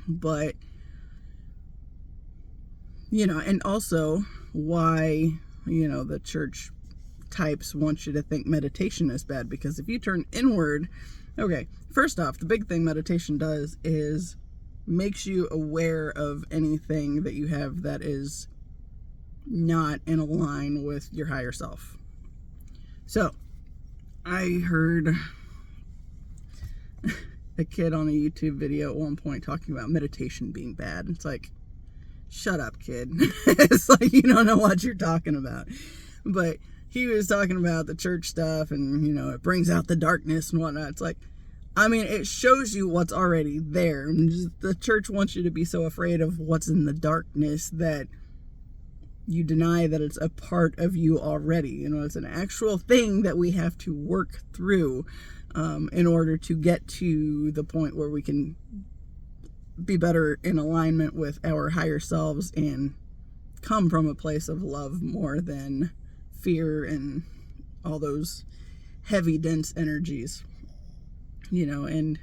But, and also why, the church types want you to think meditation is bad, because if you turn inward, okay, first off, the big thing meditation does is makes you aware of anything that you have that is not in a line with your higher self. So, I heard a kid on a YouTube video at one point talking about meditation being bad. It's like, shut up, kid. It's like, you don't know what you're talking about. But he was talking about the church stuff and, it brings out the darkness and whatnot. It's like, it shows you what's already there. And the church wants you to be so afraid of what's in the darkness that you deny that it's a part of you already. It's an actual thing that we have to work through in order to get to the point where we can be better in alignment with our higher selves and come from a place of love more than fear and all those heavy, dense energies. And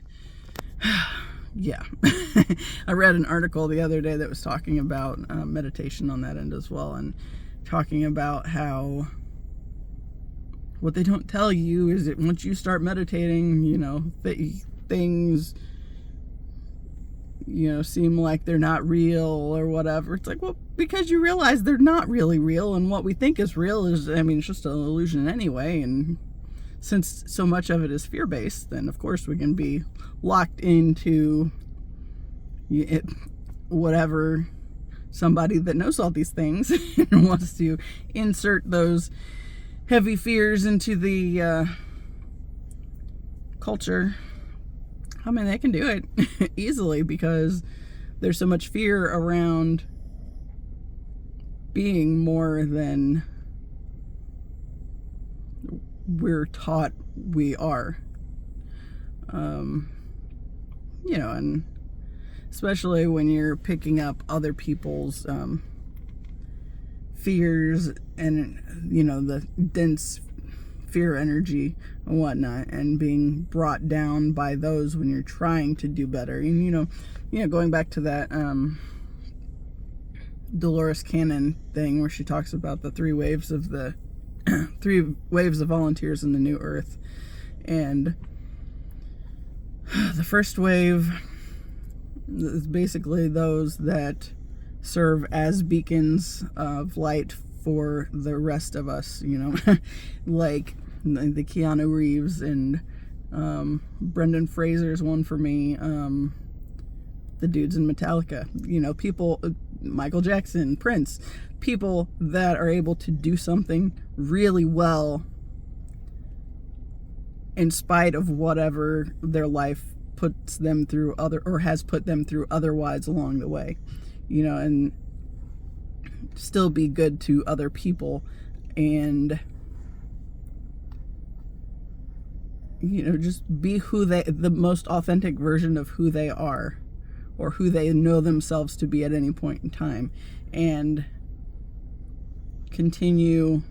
yeah. I read an article the other day that was talking about meditation on that end as well, and talking about how what they don't tell you is that once you start meditating, things, seem like they're not real or whatever. It's like, well, because you realize they're not really real, and what we think is real is, it's just an illusion anyway. And since so much of it is fear-based, then of course we can be locked into whatever somebody that knows all these things and wants to insert those heavy fears into the culture. They can do it easily because there's so much fear around being more than we're taught we are. And especially when you're picking up other people's fears and, the dense fear energy and whatnot, and being brought down by those when you're trying to do better. And, going back to that Dolores Cannon thing where she talks about the three waves of volunteers in the New Earth. And the first wave is basically those that serve as beacons of light for the rest of us, like the Keanu Reeves and Brendan Fraser's one for me, the dudes in Metallica, people, Michael Jackson, Prince, people that are able to do something really well in spite of whatever their life puts them through has put them through otherwise along the way, and still be good to other people and, just be the most authentic version of who they are or who they know themselves to be at any point in time, and continue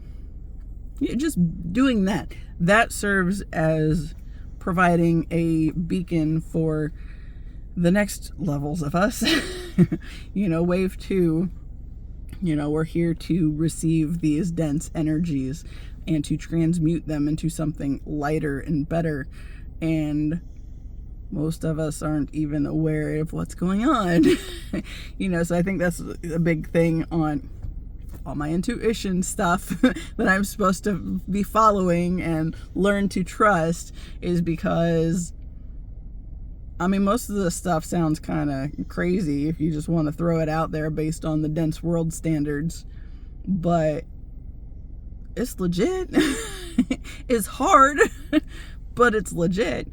just doing that. That serves as providing a beacon for the next levels of us. Wave 2, we're here to receive these dense energies and to transmute them into something lighter and better. And most of us aren't even aware of what's going on. So I think that's a big thing on all my intuition stuff that I'm supposed to be following and learn to trust is because, I mean, most of the stuff sounds kind of crazy if you just want to throw it out there based on the dense world standards, but it's legit. It's hard, but it's legit.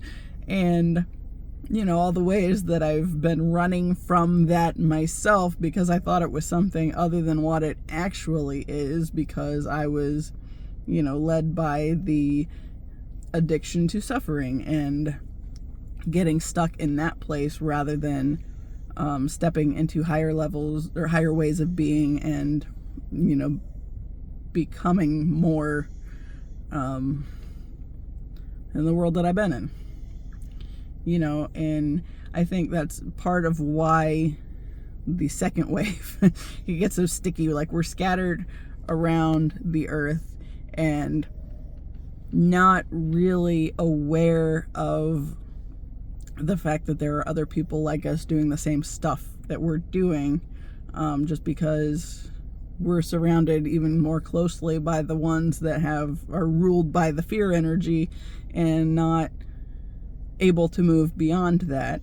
And you know, all the ways that I've been running from that myself because I thought it was something other than what it actually is, because I was, you know, led by the addiction to suffering and getting stuck in that place rather than stepping into higher levels or higher ways of being and, you know, becoming more in the world that I've been in. You know, and I think that's part of why the second wave, it gets so sticky. Like, we're scattered around the earth and not really aware of the fact that there are other people like us doing the same stuff that we're doing, just because we're surrounded even more closely by the ones that are ruled by the fear energy and not able to move beyond that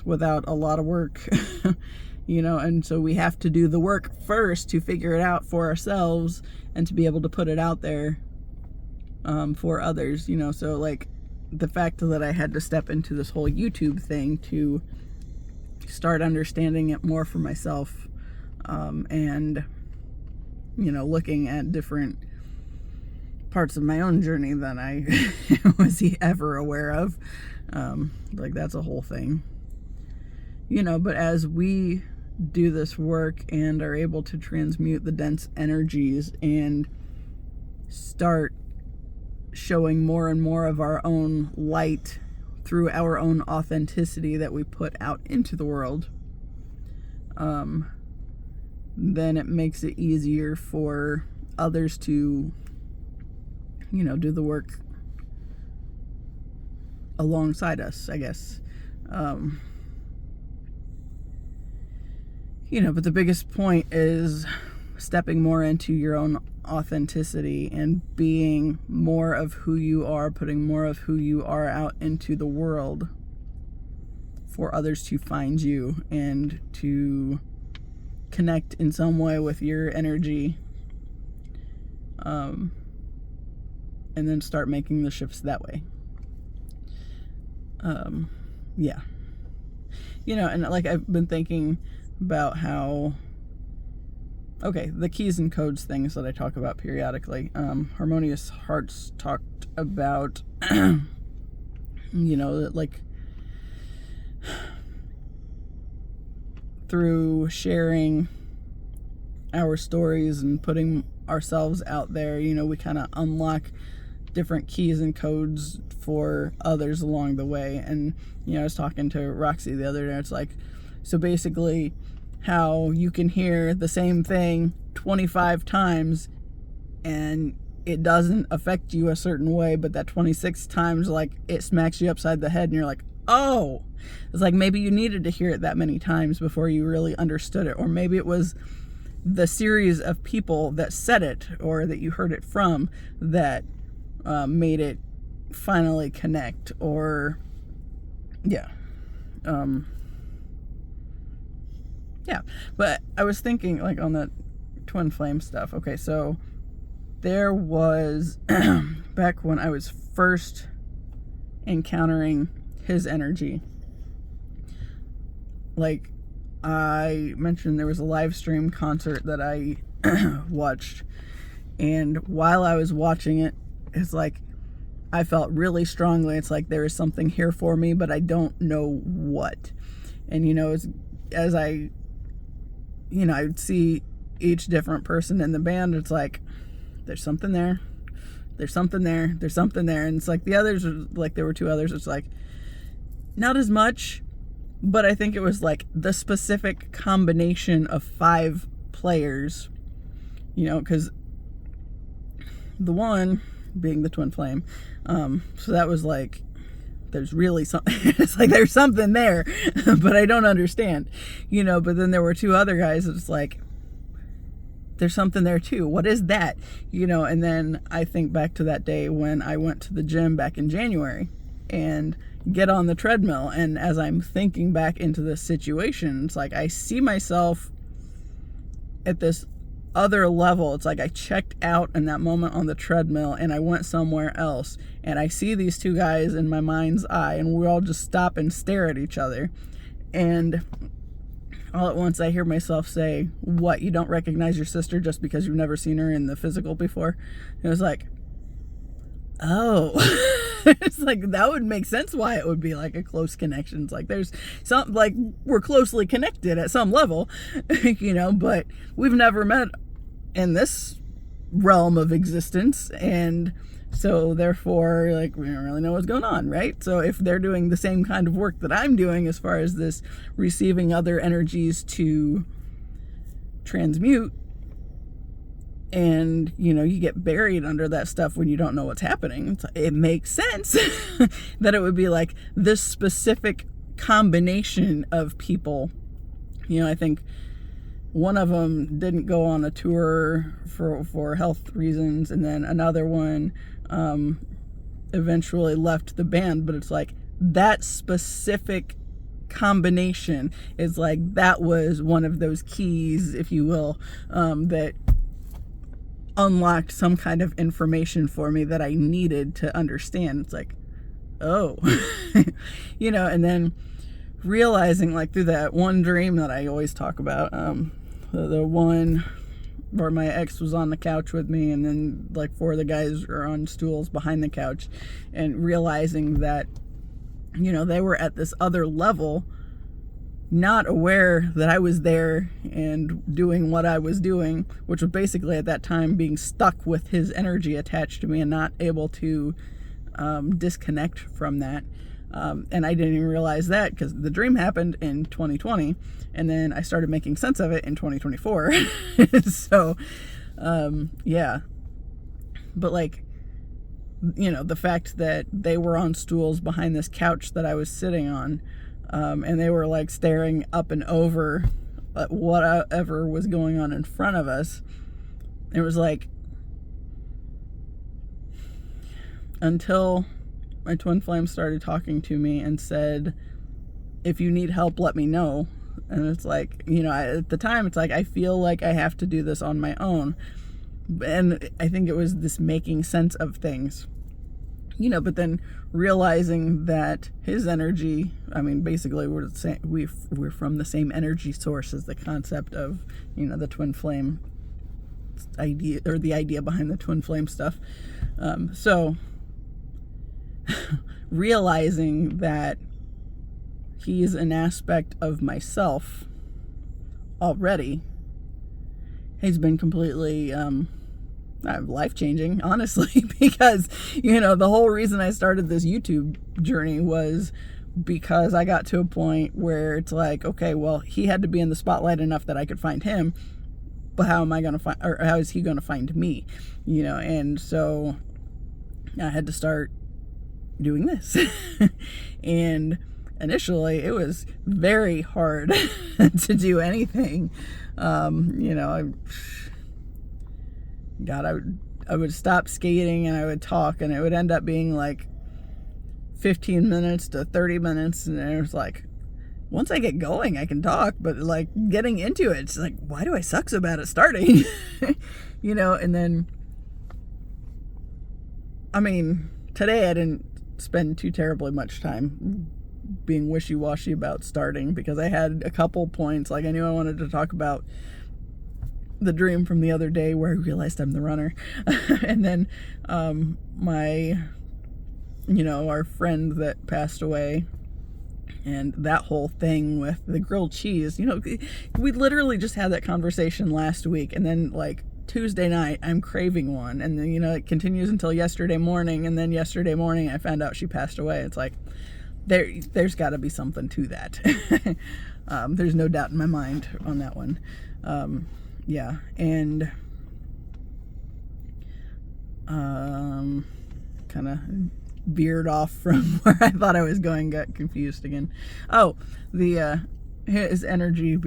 without a lot of work. You know, and so we have to do the work first to figure it out for ourselves and to be able to put it out there for others, you know. So like the fact that I had to step into this whole YouTube thing to start understanding it more for myself, and you know, looking at different parts of my own journey than I was ever aware of. Like, that's a whole thing, you know. But as we do this work and are able to transmute the dense energies and start showing more and more of our own light through our own authenticity that we put out into the world, then it makes it easier for others to, you know, do the work alongside us, I guess. You know, but the biggest point is stepping more into your own authenticity and being more of who you are, putting more of who you are out into the world for others to find you and to connect in some way with your energy, and then start making the shifts that way. Yeah. You know, and like I've been thinking about how, okay, the keys and codes things that I talk about periodically. Harmonious Hearts talked about, you know, that like through sharing our stories and putting ourselves out there, you know, we kind of unlock different keys and codes for others along the way. And, you know, I was talking to Roxy the other day, it's like, so basically how you can hear the same thing 25 times and it doesn't affect you a certain way, but that 26 times, like, it smacks you upside the head and you're like, oh, it's like maybe you needed to hear it that many times before you really understood it. Or maybe it was the series of people that said it or that you heard it from that made it finally connect. Or yeah. Yeah, but I was thinking, like, on the twin flame stuff. Okay, so there was back when I was first encountering his energy, like I mentioned, there was a live stream concert that I watched, and while I was watching it, it's like I felt really strongly, it's like there is something here for me, but I don't know what. And you know, as I, you know, I would see each different person in the band, it's like there's something there, there's something there, there's something there. And it's like the others, like there were two others, it's like not as much, but I think it was like the specific combination of 5 players, you know, because the one being the twin flame, so that was like, there's really something, it's like there's something there, but I don't understand, you know. But then there were 2 other guys, it's like there's something there too. What is that? And then I think back to that day when I went to the gym back in January and get on the treadmill. And as I'm thinking back into this situation, it's like I see myself at this other level. It's like I checked out in that moment on the treadmill and I went somewhere else. And I see these two guys in my mind's eye, and we all just stop and stare at each other. And all at once I hear myself say, "What, you don't recognize your sister just because you've never seen her in the physical before?" And it was like, oh. It's like, that would make sense why it would be like a close connection. It's like there's some, like, we're closely connected at some level, but we've never met in this realm of existence. And so therefore, like, we don't really know what's going on, right? So if they're doing the same kind of work that I'm doing as far as this receiving other energies to transmute, and you get buried under that stuff when you don't know what's happening, it makes sense that it would be like this specific combination of people. I think one of them didn't go on a tour for health reasons, and then another one eventually left the band. But it's like that specific combination is like, that was one of those keys, if you will, that unlocked some kind of information for me that I needed to understand. It's like, oh, and then realizing, like, through that one dream that I always talk about, the one where my ex was on the couch with me, and then like 4 of the guys are on stools behind the couch, and realizing that, they were at this other level, not aware that I was there and doing what I was doing, which was basically at that time being stuck with his energy attached to me and not able to disconnect from that. And I didn't even realize that because the dream happened in 2020, and then I started making sense of it in 2024. So, yeah. But like, the fact that they were on stools behind this couch that I was sitting on, and they were like staring up and over at whatever was going on in front of us. It was like, until my twin flame started talking to me and said, "If you need help, let me know." And it's like, at the time, it's like, I feel like I have to do this on my own. And I think it was this making sense of things. But then realizing that his energy, basically we're from the same energy source as the concept of, the twin flame idea, or the idea behind the twin flame stuff. So realizing that he's an aspect of myself already has been completely life-changing, honestly, because the whole reason I started this YouTube journey was because I got to a point where it's like, okay, well, he had to be in the spotlight enough that I could find him, but how am I going to find, or how is he going to find me? And so I had to start doing this. And initially it was very hard to do anything. I would stop skating and I would talk, and it would end up being like 15 minutes to 30 minutes. And it was like, once I get going, I can talk, but like getting into it, it's like, why do I suck so bad at starting? And then, today I didn't spend too terribly much time being wishy-washy about starting, because I had a couple points. Like, I knew I wanted to talk about the dream from the other day where I realized I'm the runner. And then our friend that passed away, and that whole thing with the grilled cheese. We literally just had that conversation last week, and then like Tuesday night I'm craving one, and then it continues until yesterday morning, and then yesterday morning I found out she passed away. It's like, there's got to be something to that. There's no doubt in my mind on that one. Yeah, and kind of veered off from where I thought I was going, got confused again. Oh, the his energy,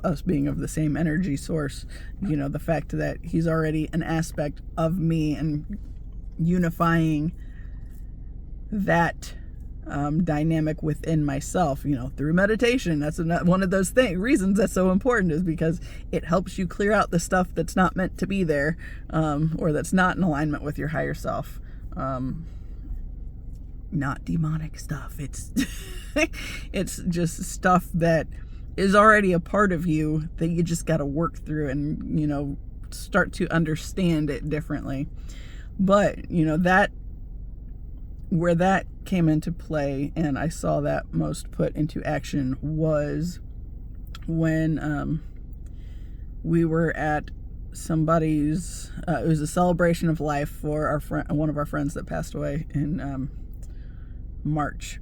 us being of the same energy source, the fact that he's already an aspect of me, and unifying that dynamic within myself, through meditation. That's one of those reasons that's so important, is because it helps you clear out the stuff that's not meant to be there, or that's not in alignment with your higher self. Not demonic stuff. It's it's just stuff that is already a part of you that you just got to work through and start to understand it differently. But that, where that came into play and I saw that most put into action, was when we were at somebody's it was a celebration of life for our friend, one of our friends that passed away in March.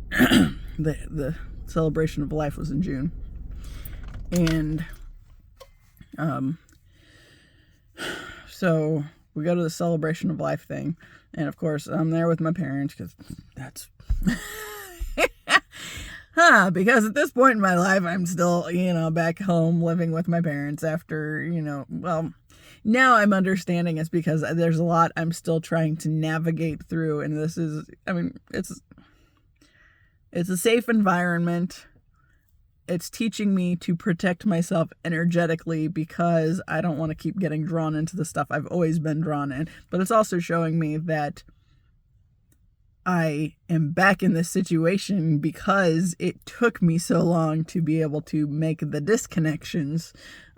The celebration of life was in June, and so we go to the celebration of life thing, and of course I'm there with my parents, because that's because at this point in my life I'm still back home living with my parents after well, now I'm understanding it's because there's a lot I'm still trying to navigate through, and this is, it's a safe environment. It's teaching me to protect myself energetically, because I don't want to keep getting drawn into the stuff I've always been drawn in. But it's also showing me that I am back in this situation because it took me so long to be able to make the disconnections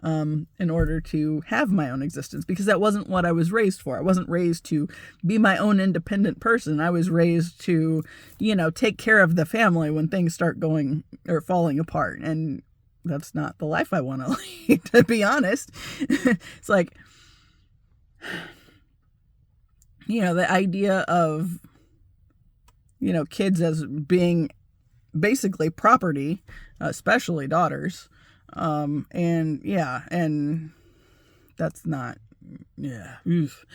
in order to have my own existence, because that wasn't what I was raised for. I wasn't raised to be my own independent person. I was raised to, take care of the family when things start going or falling apart. And that's not the life I want to lead, to be honest. It's like, the idea of, kids as being basically property, especially daughters. And that's not, Oof.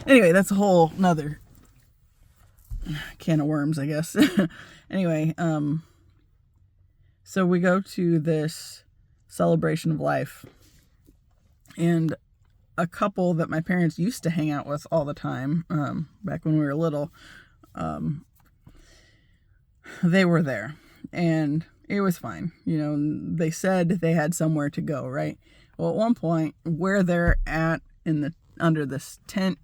Anyway, that's a whole nother can of worms, I guess. Anyway, so we go to this celebration of life, and a couple that my parents used to hang out with all the time, back when we were little, they were there, and it was fine. They said they had somewhere to go, right? Well, at one point, where they're at under this tent,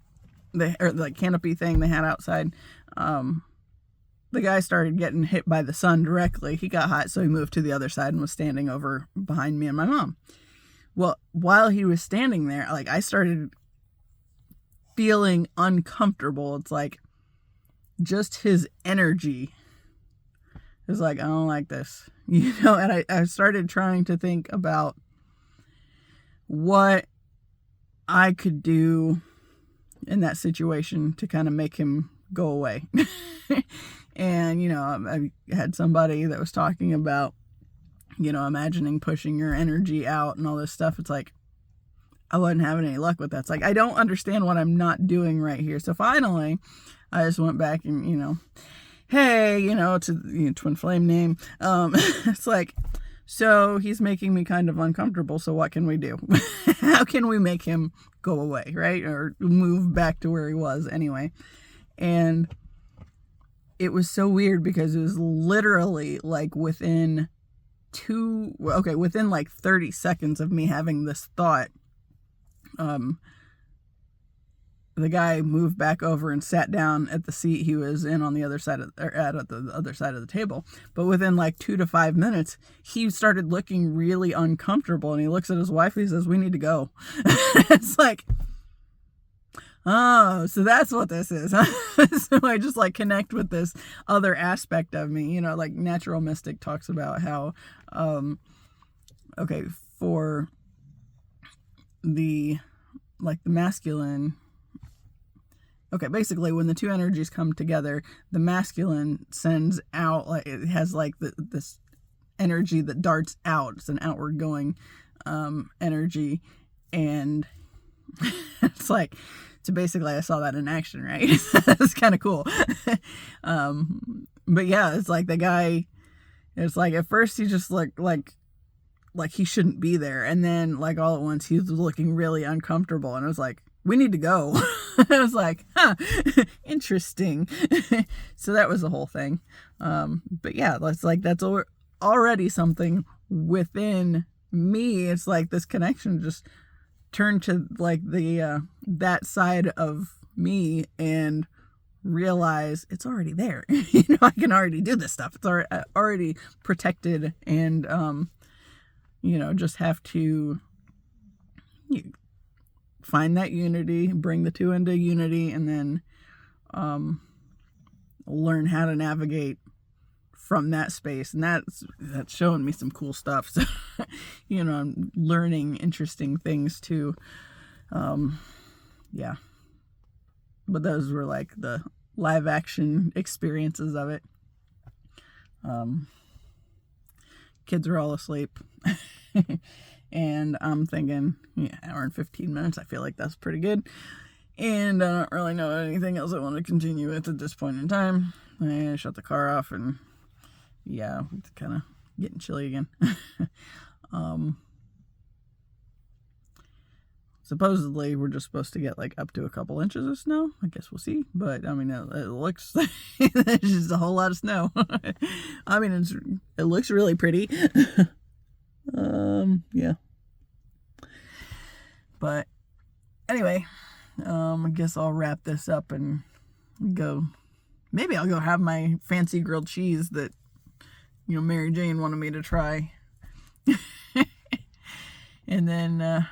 or the canopy thing they had outside, the guy started getting hit by the sun directly. He got hot, so he moved to the other side and was standing over behind me and my mom. Well, while he was standing there, I started feeling uncomfortable. It's like just his energy is like, I don't like this, and I started trying to think about what I could do in that situation to kind of make him go away. And, I had somebody that was talking about, imagining pushing your energy out and all this stuff. It's like, I wasn't having any luck with that. It's like, I don't understand what I'm not doing right here. So finally, I just went back and, hey, it's a twin flame name. It's like, so he's making me kind of uncomfortable. So what can we do? How can we make him go away, right? Or move back to where he was anyway. And it was so weird because it was literally within 30 seconds of me having this thought, the guy moved back over and sat down at the seat he was in on the other side at the other side of the table. But within 2 to 5 minutes, he started looking really uncomfortable, and he looks at his wife and he says, "We need to go." It's like, oh, so that's what this is. So I just connect with this other aspect of me, Natural Mystic talks about how, for the masculine, basically when the two energies come together, the masculine sends out, it has this energy that darts out. It's an outward going energy, and it's so basically I saw that in action, right? It's kind of cool. But yeah, it's the guy, it's at first he just looked like he shouldn't be there. And then like all at once he was looking really uncomfortable, and I was like, we need to go. I was like, huh, interesting. So that was the whole thing. But yeah, that's already something within me. It's like this connection just turned to like the that side of me and realize it's already there. I can already do this stuff. It's already protected, and just have to find that unity, bring the two into unity, and then learn how to navigate from that space. And that's showing me some cool stuff. So I'm learning interesting things too. Yeah. But those were like the live action experiences of it. Kids are all asleep. And I'm thinking, hour and 15 minutes. I feel like that's pretty good. And I don't really know anything else I want to continue with at this point in time. I shut the car off, and it's kind of getting chilly again. Supposedly we're just supposed to get like up to a couple inches of snow. I guess we'll see. But I mean, it looks there's just a whole lot of snow. I mean, it looks really pretty. Yeah. But anyway, I guess I'll wrap this up and go. Maybe I'll go have my fancy grilled cheese that Mary Jane wanted me to try. And then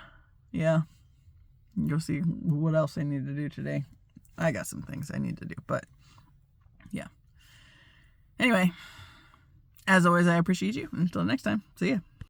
go see what else I need to do today. I got some things I need to do, but yeah. Anyway, as always, I appreciate you. Until next time, see ya.